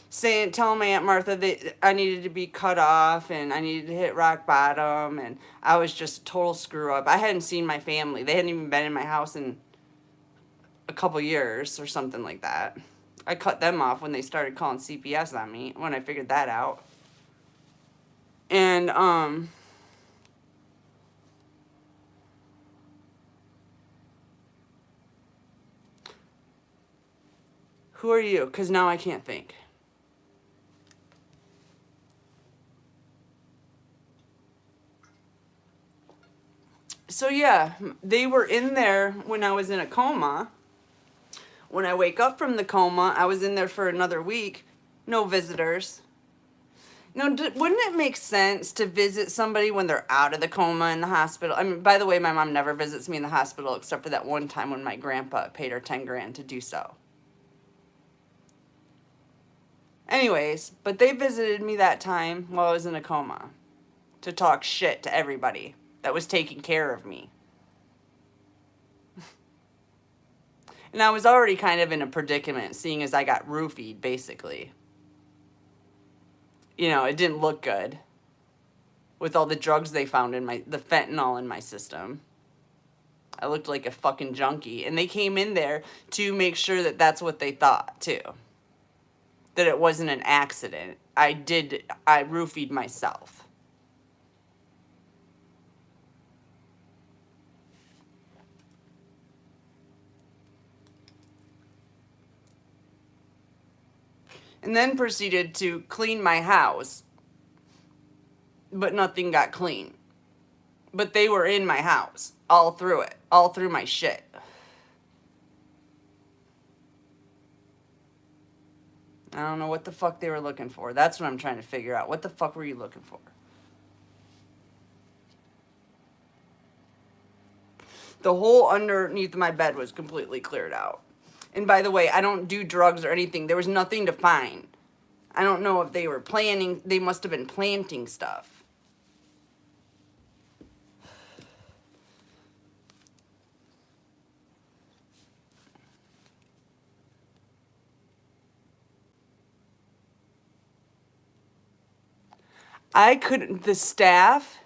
telling my Aunt Martha that I needed to be cut off and I needed to hit rock bottom and I was just a total screw up. I hadn't seen my family. They hadn't even been in my house in a couple years or something like that. I cut them off when they started calling CPS on me, when I figured that out. And, who are you? Because now I can't think. So yeah, they were in there when I was in a coma When I wake up from the coma, I was in there for another week. No visitors. Now, wouldn't it make sense to visit somebody when they're out of the coma in the hospital? I mean, by the way, my mom never visits me in the hospital except for that one time when my grandpa paid her 10 grand to do so. Anyways, but they visited me that time while I was in a coma to talk shit to everybody that was taking care of me. And I was already kind of in a predicament, seeing as I got roofied, basically. You know, it didn't look good with all the drugs they found in the fentanyl in my system. I looked like a fucking junkie. And they came in there to make sure that that's what they thought, too. That it wasn't an accident. I roofied myself. And then proceeded to clean my house. But nothing got clean. But they were in my house. All through it. All through my shit. I don't know what the fuck they were looking for. That's what I'm trying to figure out. What the fuck were you looking for? The hole underneath my bed was completely cleared out. And by the way, I don't do drugs or anything. There was nothing to find. I don't know if they were planning. They must have been planting stuff. The staff,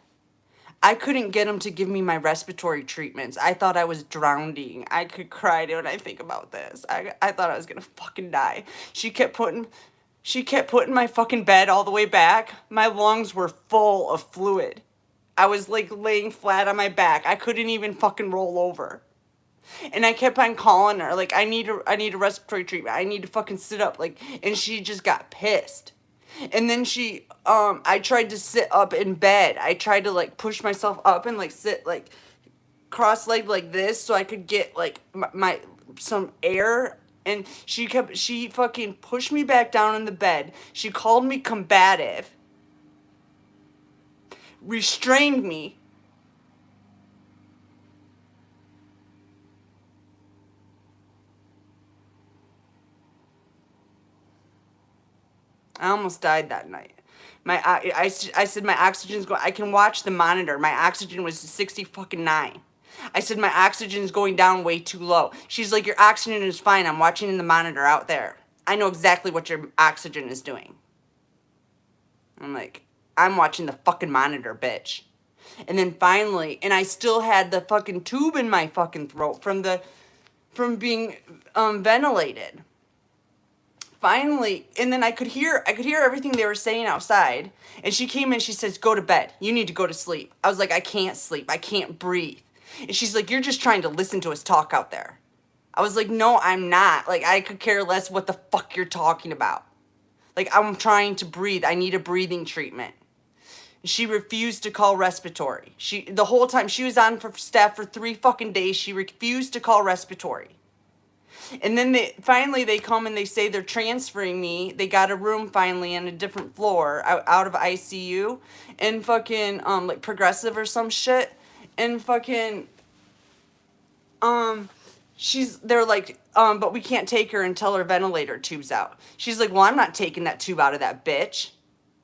I couldn't get them to give me my respiratory treatments. I thought I was drowning. I could cry when I think about this. I thought I was gonna fucking die. She kept putting my fucking bed all the way back. My lungs were full of fluid. I was like laying flat on my back. I couldn't even fucking roll over. And I kept on calling her, like, I need a respiratory treatment. I need to fucking sit up, like, and she just got pissed. And then I tried to sit up in bed. I tried to, like, push myself up and, like, sit, like, cross-legged like this so I could get, like, some air. And she fucking pushed me back down in the bed. She called me combative. Restrained me. I almost died that night. I said my oxygen's going. I can watch the monitor. My oxygen was 60 fucking 9. I said my oxygen's going down way too low. She's like, your oxygen is fine. I'm watching in the monitor out there. I know exactly what your oxygen is doing. I'm like, I'm watching the fucking monitor, bitch. And then finally, and I still had the fucking tube in my fucking throat from being ventilated. Finally, and then I could hear everything they were saying outside. And she came in, she says, go to bed. You need to go to sleep. I was like, I can't sleep. I can't breathe. And she's like, you're just trying to listen to us talk out there. I was like, no, I'm not. Like, I could care less what the fuck you're talking about. Like, I'm trying to breathe. I need a breathing treatment. She refused to call respiratory. The whole time, she was on for staff for 3 fucking days. She refused to call respiratory. And then they come and they say they're transferring me. They got a room finally on a different floor out of ICU and fucking like progressive or some shit. And fucking they're like, but we can't take her until her ventilator tube's out. She's like, well, I'm not taking that tube out of that bitch.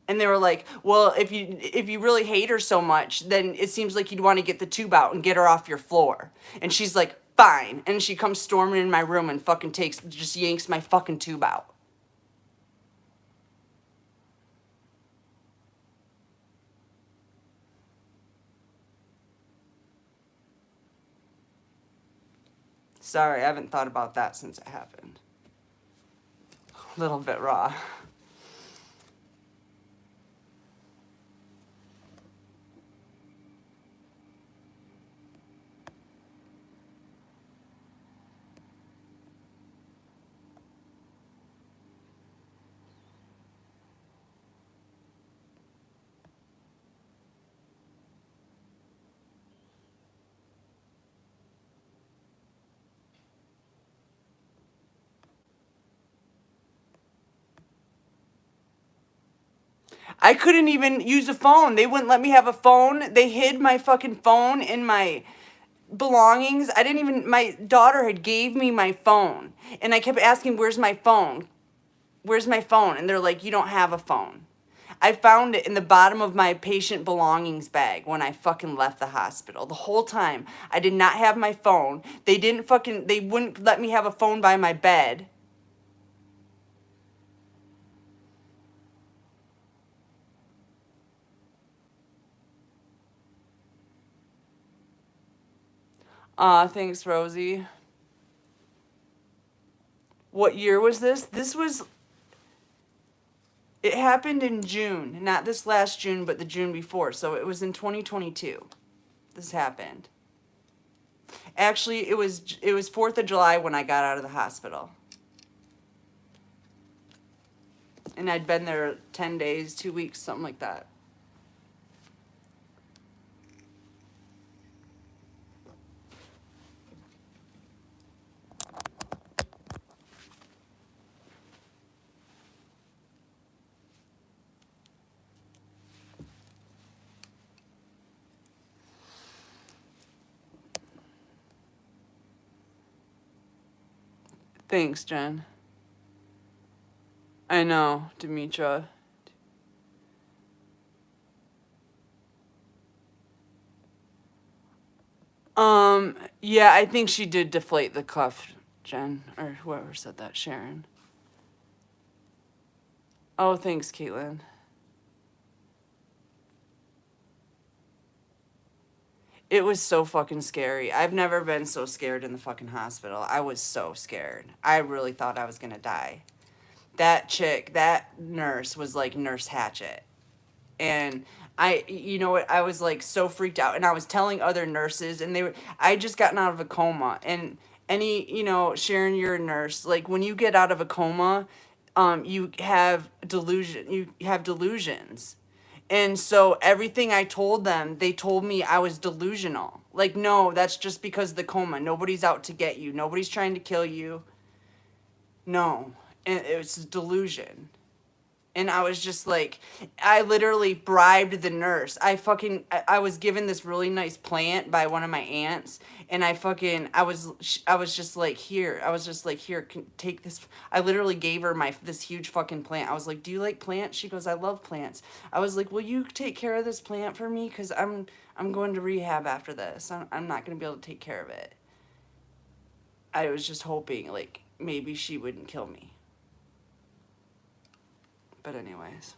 And they were like, well, if you really hate her so much, then it seems like you'd want to get the tube out and get her off your floor. And she's like, fine. And she comes storming in my room and fucking just yanks my fucking tube out. Sorry, I haven't thought about that since it happened. A little bit raw. I couldn't even use a phone. They wouldn't let me have a phone. They hid my fucking phone in my belongings. I didn't even, my daughter had gave me my phone. And I kept asking, where's my phone? Where's my phone? And they're like, you don't have a phone. I found it in the bottom of my patient belongings bag when I fucking left the hospital. The whole time, I did not have my phone. They wouldn't let me have a phone by my bed. Thanks, Rosie. What year was this? It happened in June. Not this last June, but the June before. So it was in 2022. This happened. Actually, it was 4th of July when I got out of the hospital. And I'd been there 10 days, 2 weeks, something like that. Thanks, Jen. I know, Demetra. Yeah, I think she did deflate the cuff, Jen, or whoever said that, Sharon. Oh, thanks, Caitlin. It was so fucking scary. I've never been so scared in the fucking hospital. I was so scared. I really thought I was gonna die. That chick, that nurse was like Nurse Hatchet. And you know what, I was like so freaked out. And I was telling other nurses, and I had just gotten out of a coma. And Sharon, you're a nurse. Like when you get out of a coma, you have delusions. And so everything I told them, they told me I was delusional. Like, no, that's just because of the coma. Nobody's out to get you. Nobody's trying to kill you. No. And it was a delusion. And I was just like, I literally bribed the nurse. I was given this really nice plant by one of my aunts, and I was just like, here. I was just like, here, take this. I literally gave her this huge fucking plant. I was like, do you like plants? She goes, I love plants. I was like, will you take care of this plant for me? Because I'm going to rehab after this. I'm not going to be able to take care of it. I was just hoping, like, maybe she wouldn't kill me. But anyways.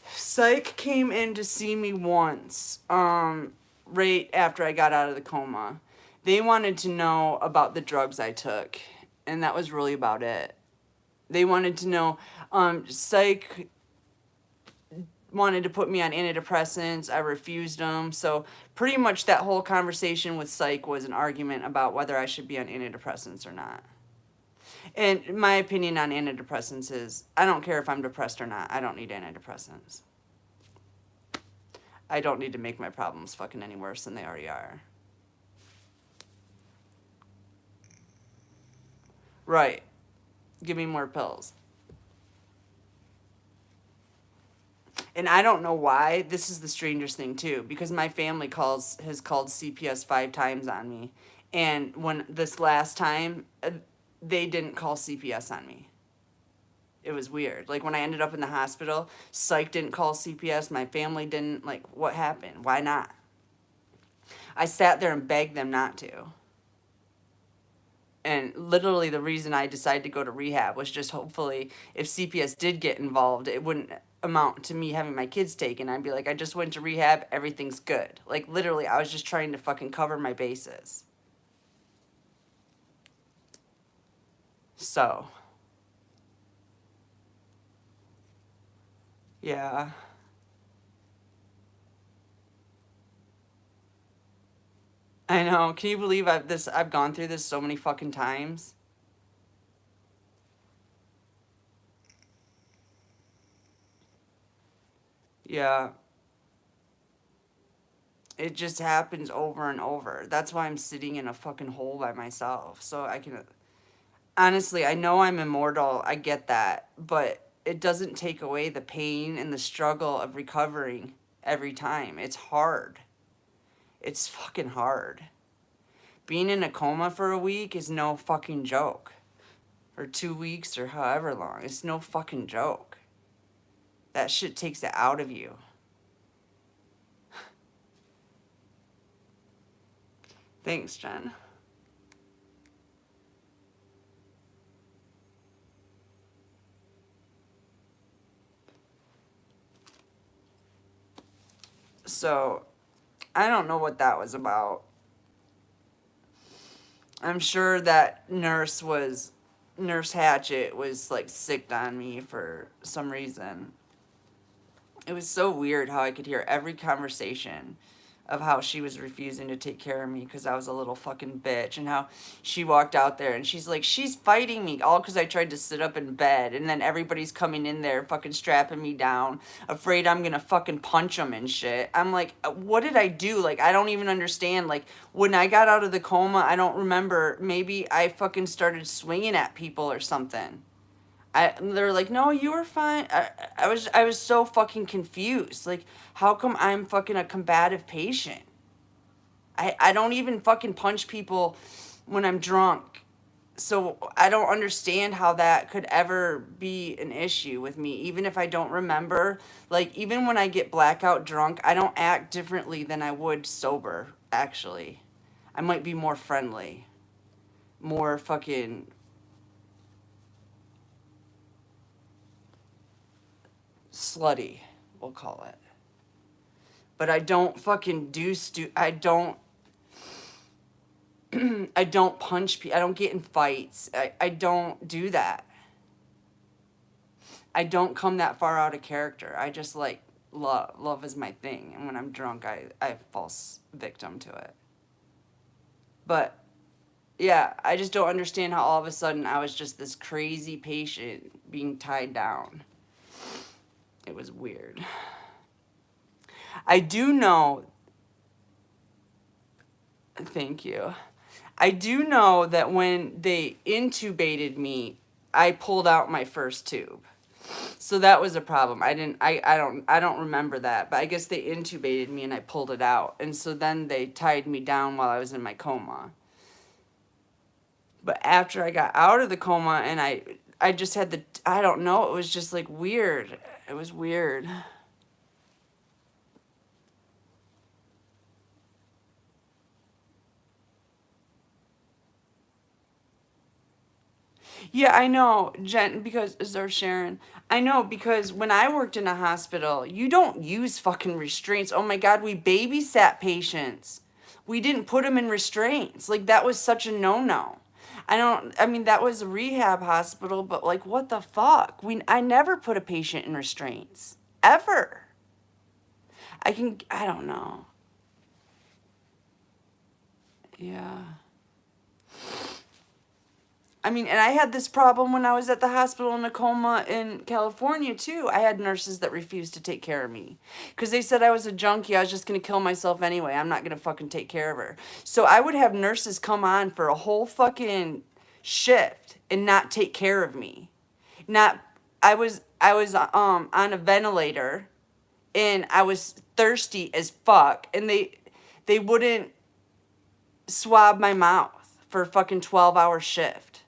Psych came in to see me once, right after I got out of the coma. They wanted to know about the drugs I took, and that was really about it. They wanted to know, Psych wanted to put me on antidepressants. I refused them. So pretty much that whole conversation with Psych was an argument about whether I should be on antidepressants or not. And my opinion on antidepressants is, I don't care if I'm depressed or not. I don't need antidepressants. I don't need to make my problems fucking any worse than they already are. Right. Give me more pills. And I don't know why. This is the strangest thing too, because my family has called CPS 5 times on me. And when this last time, they didn't call CPS on me. It was weird. Like when I ended up in the hospital, Psych didn't call CPS. My family didn't. Like, what happened? Why not? I sat there and begged them not to. And literally the reason I decided to go to rehab was just hopefully if CPS did get involved, it wouldn't amount to me having my kids taken. I'd be like, I just went to rehab. Everything's good. Like literally, I was just trying to fucking cover my bases. So. Yeah. I know. Can you believe I've gone through this so many fucking times? Yeah. It just happens over and over. That's why I'm sitting in a fucking hole by myself. So honestly, I know I'm immortal. I get that. But it doesn't take away the pain and the struggle of recovering every time. It's hard. It's fucking hard. Being in a coma for a week is no fucking joke. Or 2 weeks or however long. It's no fucking joke. That shit takes it out of you. Thanks, Jen. So, I don't know what that was about. I'm sure that Nurse Hatchet was like sicked on me for some reason. It was so weird how I could hear every conversation of how she was refusing to take care of me because I was a little fucking bitch, and how she walked out there and she's like, she's fighting me, all because I tried to sit up in bed, and then everybody's coming in there fucking strapping me down, afraid I'm gonna fucking punch them and shit. I'm like, what did I do? Like, I don't even understand. Like, when I got out of the coma, I don't remember. Maybe I fucking started swinging at people or something. They're like, no, you were fine. I was so fucking confused. Like, how come I'm fucking a combative patient? I don't even fucking punch people when I'm drunk. So I don't understand how that could ever be an issue with me, even if I don't remember. Like, even when I get blackout drunk, I don't act differently than I would sober, actually. I might be more friendly, more fucking slutty, we'll call it. But I don't fucking do I don't punch people. I don't get in fights. I don't do that. I don't come that far out of character. I just like love. Love is my thing. And when I'm drunk, I fall victim to it. But yeah, I just don't understand how all of a sudden I was just this crazy patient being tied down. It was weird. I do know. Thank you. I do know that when they intubated me, I pulled out my first tube. So that was a problem. I don't remember that, but I guess they intubated me and I pulled it out. And so then they tied me down while I was in my coma. But after I got out of the coma and I just had I don't know, it was just like weird. It was weird. Yeah, I know, Jen, because, or Sharon, I know because when I worked in a hospital, you don't use fucking restraints. Oh my God, we babysat patients. We didn't put them in restraints. Like, that was such a no-no. I mean, that was a rehab hospital, but like, what the fuck? I never put a patient in restraints. Ever. I don't know. Yeah. I mean, and I had this problem when I was at the hospital in a coma in California, too. I had nurses that refused to take care of me because they said I was a junkie. I was just going to kill myself anyway. I'm not going to fucking take care of her. So I would have nurses come on for a whole fucking shift and not take care of me. Not, I was on a ventilator and I was thirsty as fuck, and they wouldn't swab my mouth for a fucking 12-hour shift.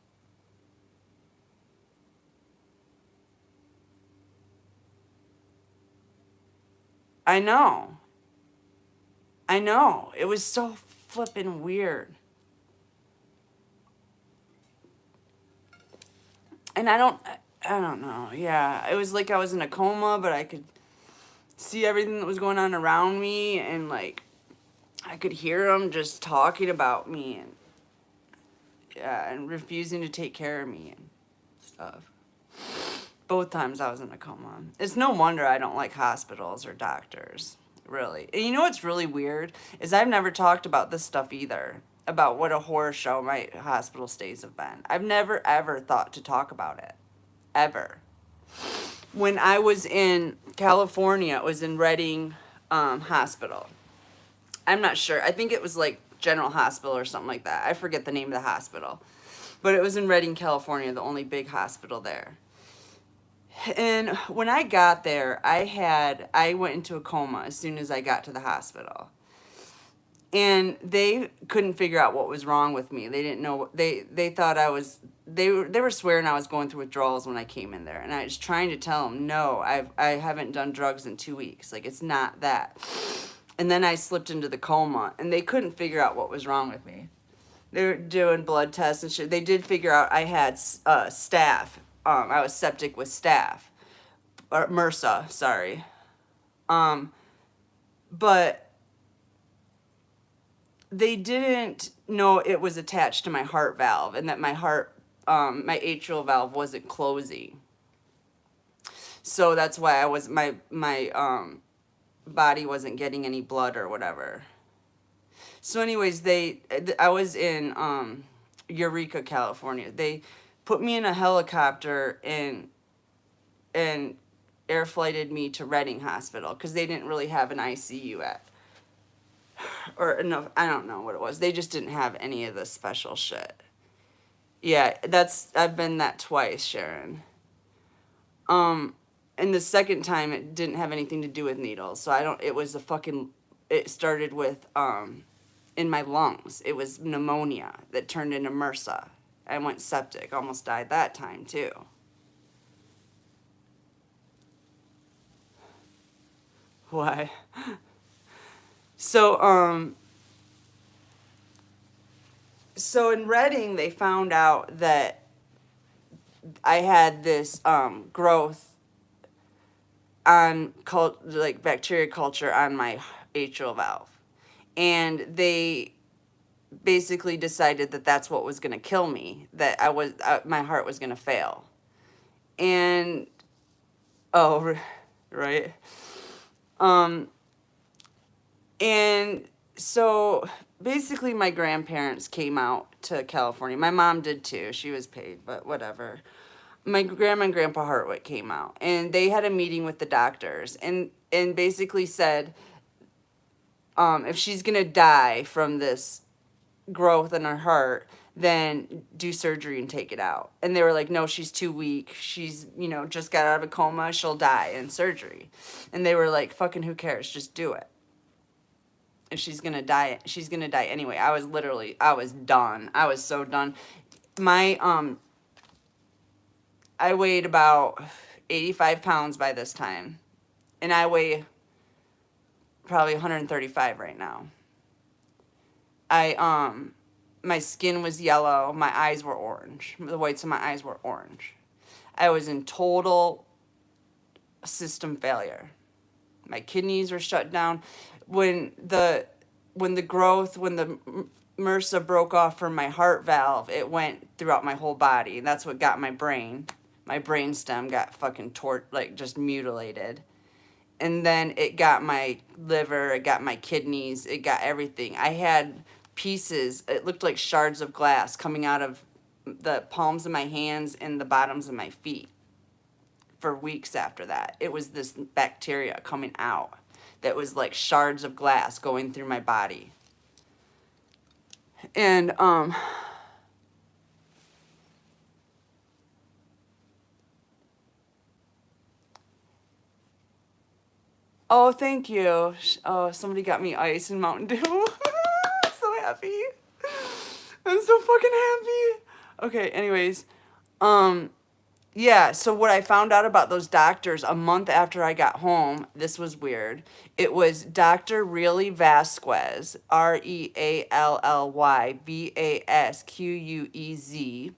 I know. I know. It was so flippin' weird. And I don't know. Yeah, it was like I was in a coma, but I could see everything that was going on around me, and like I could hear them just talking about me, and yeah, and refusing to take care of me and stuff. Both times I was in a coma. It's no wonder I don't like hospitals or doctors, really. And you know what's really weird is I've never talked about this stuff either, about what a horror show my hospital stays have been. I've never ever thought to talk about it, ever. When I was in California, it was in Reading Hospital. I'm not sure. I think it was like General Hospital or something like that. I forget the name of the hospital. But it was in Redding, California, the only big hospital there. And when I got there, I went into a coma as soon as I got to the hospital. And they couldn't figure out what was wrong with me. They didn't know. They thought they were swearing I was going through withdrawals when I came in there. And I was trying to tell them, no, I haven't done drugs in 2 weeks. Like, it's not that. And then I slipped into the coma, and they couldn't figure out what was wrong with me. They were doing blood tests and shit. They did figure out I had staph. I was septic with staph, or MRSA, sorry. But they didn't know it was attached to my heart valve, and that my my atrial valve wasn't closing. So that's why my body wasn't getting any blood or whatever. So anyways, I was in Eureka, California. They put me in a helicopter and air flighted me to Redding Hospital because they didn't really have an ICU or enough. I don't know what it was. They just didn't have any of the special shit. Yeah, I've been that twice, Sharon. And the second time it didn't have anything to do with needles. So it started with in my lungs. It was pneumonia that turned into MRSA. I went septic, almost died that time too. Why? So so in Redding they found out that I had this growth on like bacteria culture on my atrial valve. And they basically decided that that's what was going to kill me, that my heart was going to fail. And right. And so basically my grandparents came out to California. My mom did too. She was paid, but whatever. My grandma and grandpa Hartwick came out, and they had a meeting with the doctors and basically said, if she's going to die from this growth in her heart, then do surgery and take it out. And they were like, no, she's too weak. She's, just got out of a coma. She'll die in surgery. And they were like, fucking who cares? Just do it. If she's going to die, she's going to die anyway. I was done. I was so done. I weighed about 85 pounds by this time. And I weigh probably 135 right now. My skin was yellow. My eyes were orange. The whites of my eyes were orange. I was in total system failure. My kidneys were shut down. When the MRSA broke off from my heart valve, it went throughout my whole body. And that's what got my brain. My brain stem got fucking just mutilated. And then it got my liver, it got my kidneys, it got everything. I had pieces, it looked like shards of glass coming out of the palms of my hands and the bottoms of my feet for weeks after that. It was this bacteria coming out that was like shards of glass going through my body. And oh, thank you. Oh, somebody got me ice and Mountain Dew. I'm so happy. I'm so fucking happy. Okay, anyways. Yeah, so what I found out about those doctors a month after I got home, this was weird. It was Dr. Really Vasquez, ReallyVasquez,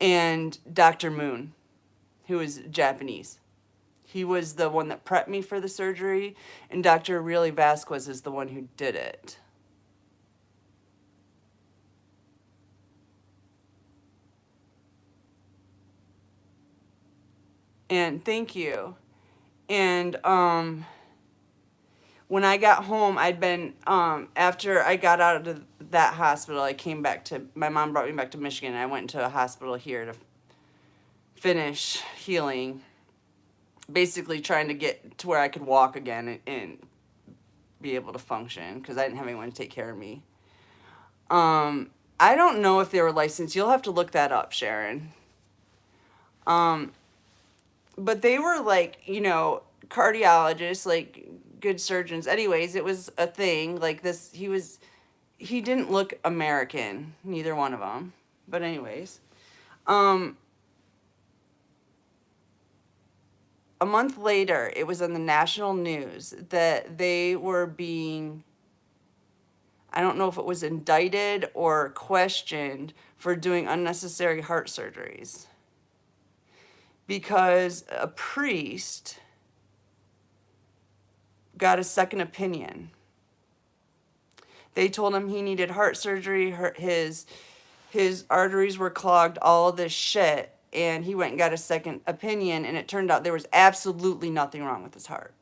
and Dr. Moon, who was Japanese. He was the one that prepped me for the surgery, and Dr. Really Vasquez is the one who did it. And thank you. And when I got home, I'd been after I got out of that hospital, my mom brought me back to Michigan, and I went into a hospital here to finish healing, basically trying to get to where I could walk again and be able to function because I didn't have anyone to take care of me. I don't know if they were licensed. You'll have to look that up, Sharon. But they were like, you know, cardiologists, like good surgeons. Anyways, it was a thing. Like this, he didn't look American, neither one of them. But anyways, a month later, it was on the national news that they were being, I don't know if it was indicted or questioned for doing unnecessary heart surgeries. Because a priest got a second opinion. They told him he needed heart surgery, his arteries were clogged, all of this shit, and he went and got a second opinion, and it turned out there was absolutely nothing wrong with his heart.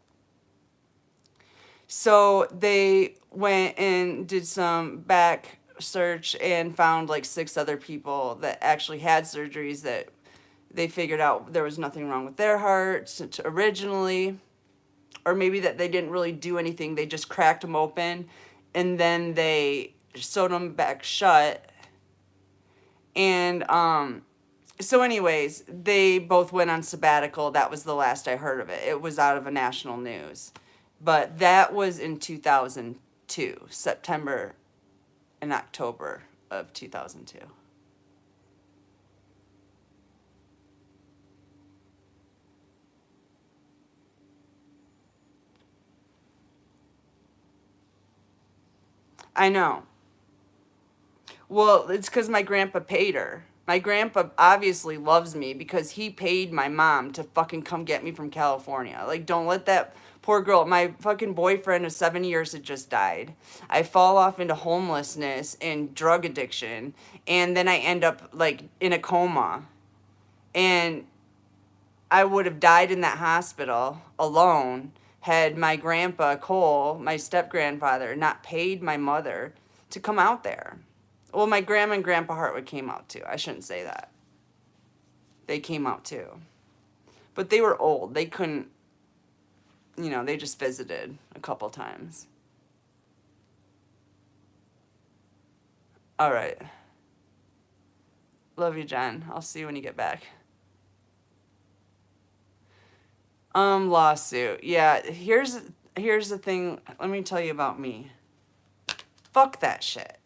So they went and did some back search and found like 6 other people that actually had surgeries that they figured out there was nothing wrong with their hearts originally, or maybe that they didn't really do anything. They just cracked them open and then they sewed them back shut. And so anyways, they both went on sabbatical. That was the last I heard of it. It was out of a national news. But that was in 2002, September and October of 2002. I know. Well, it's because my grandpa paid her. My grandpa obviously loves me because he paid my mom to fucking come get me from California. Like, don't let that poor girl, my fucking boyfriend of 7 years had just died. I fall off into homelessness and drug addiction, and then I end up, like, in a coma. And I would have died in that hospital alone had my grandpa, Cole, my step-grandfather, not paid my mother to come out there. Well, my grandma and grandpa Hartwood came out too. I shouldn't say that. They came out too. But they were old. They couldn't, you know, they just visited a couple times. All right. Love you, Jen. I'll see you when you get back. Lawsuit. Yeah, here's the thing. Let me tell you about me. Fuck that shit.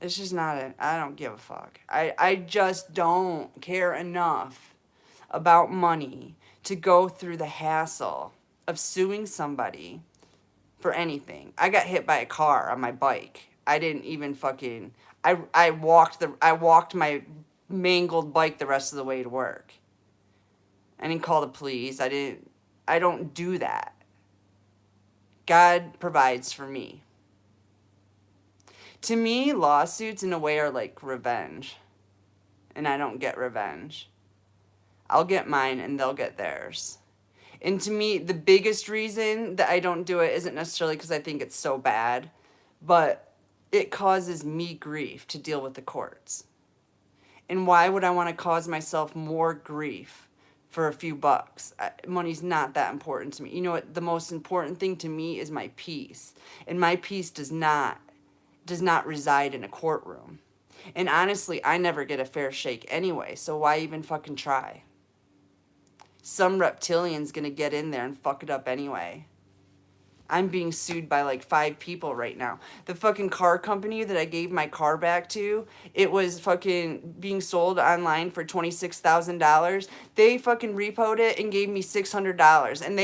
It's just not it. I don't give a fuck. I just don't care enough about money to go through the hassle of suing somebody for anything. I got hit by a car on my bike. I didn't even fucking I walked my mangled bike the rest of the way to work. I didn't call the police. I don't do that. God provides for me. To me, lawsuits in a way are like revenge. And I don't get revenge. I'll get mine and they'll get theirs. And to me, the biggest reason that I don't do it isn't necessarily because I think it's so bad, but it causes me grief to deal with the courts. And why would I want to cause myself more grief for a few bucks? Money's not that important to me. You know what? The most important thing to me is my peace. And my peace does not reside in a courtroom. And honestly, I never get a fair shake anyway, so why even fucking try? Some reptilian's gonna get in there and fuck it up anyway. I'm being sued by like 5 people right now. The fucking car company that I gave my car back to, it was fucking being sold online for $26,000. They fucking repoed it and gave me $600. And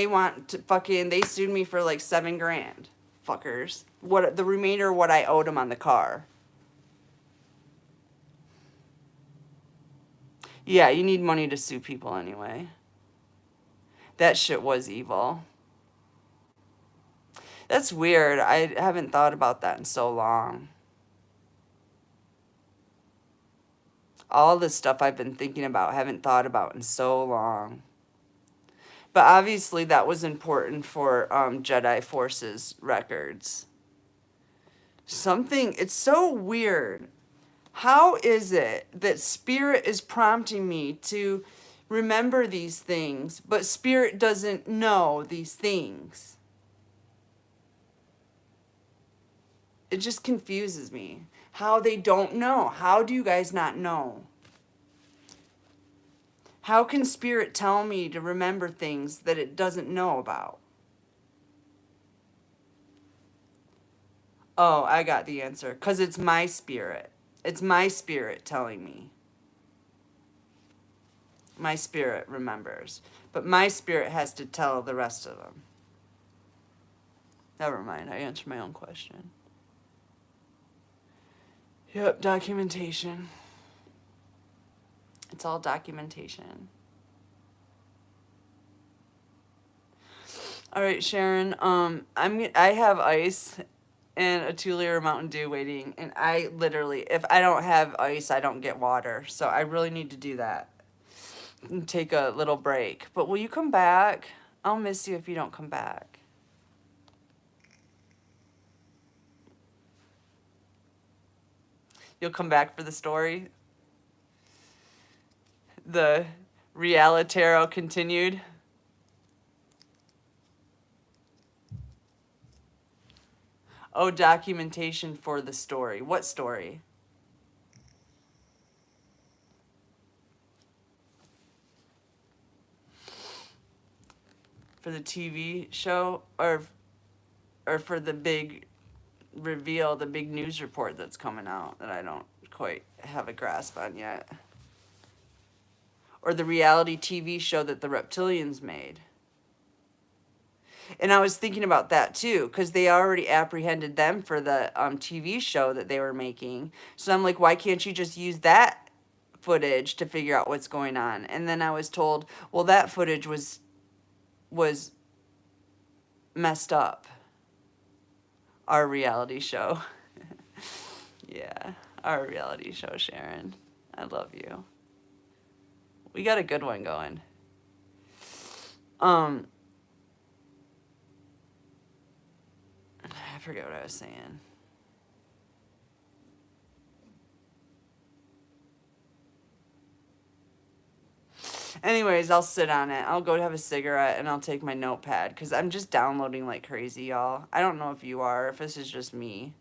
they sued me for like $7,000. Fuckers. What the remainder of what I owed them on the car. Yeah, you need money to sue people anyway. That shit was evil. That's weird. I haven't thought about that in so long. All this stuff I've been thinking about, haven't thought about in so long. But obviously that was important for Jedi Forces records. It's so weird. How is it that Spirit is prompting me to remember these things, but Spirit doesn't know these things. It just confuses me. How they don't know. How do you guys not know? How can Spirit tell me to remember things that it doesn't know about? Oh, I got the answer. Because it's my spirit. It's my spirit telling me. My spirit remembers. But my spirit has to tell the rest of them. Never mind. I answered my own question. Yep, documentation. It's all documentation. All right, Sharon. I have ice and a 2-liter Mountain Dew waiting, and I literally, if I don't have ice, I don't get water. So I really need to do that and take a little break. But will you come back? I'll miss you if you don't come back. You'll come back for the story? The reality tarot continued? Oh, documentation for the story. What story? For the TV show, or for the big reveal, the big news report that's coming out that I don't quite have a grasp on yet? Or the reality TV show that the reptilians made? And I was thinking about that too, because they already apprehended them for the TV show that they were making. So I'm like, why can't you just use that footage to figure out what's going on? And then I was told, well, that footage was messed up. Our reality show. Yeah, our reality show, Sharon. I love you. We got a good one going. I forget what I was saying. Anyways, I'll sit on it. I'll go have a cigarette and I'll take my notepad because I'm just downloading like crazy, y'all. I don't know if you are, if this is just me.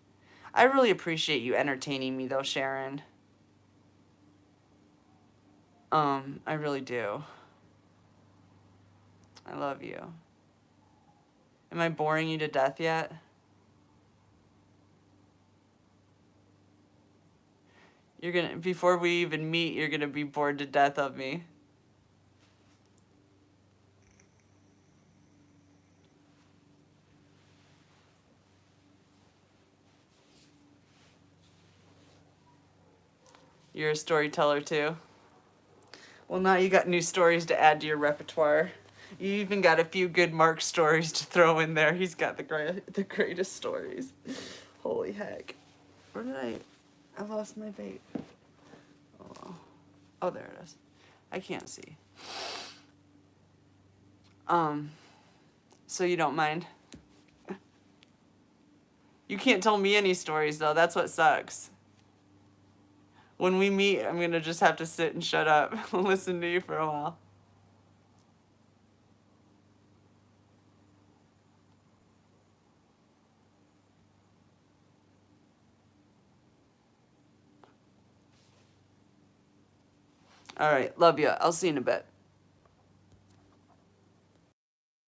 I really appreciate you entertaining me though, Sharon. I really do. I love you. Am I boring you to death yet? Before we even meet, you're gonna be bored to death of me. You're a storyteller too. Well, now you got new stories to add to your repertoire. You even got a few good Mark stories to throw in there. He's got the greatest stories. Holy heck. Where did I lost my vape. Oh, there it is. I can't see. So you don't mind? You can't tell me any stories though. That's what sucks. When we meet, I'm gonna just have to sit and shut up and listen to you for a while. All right, love you. I'll see you in a bit.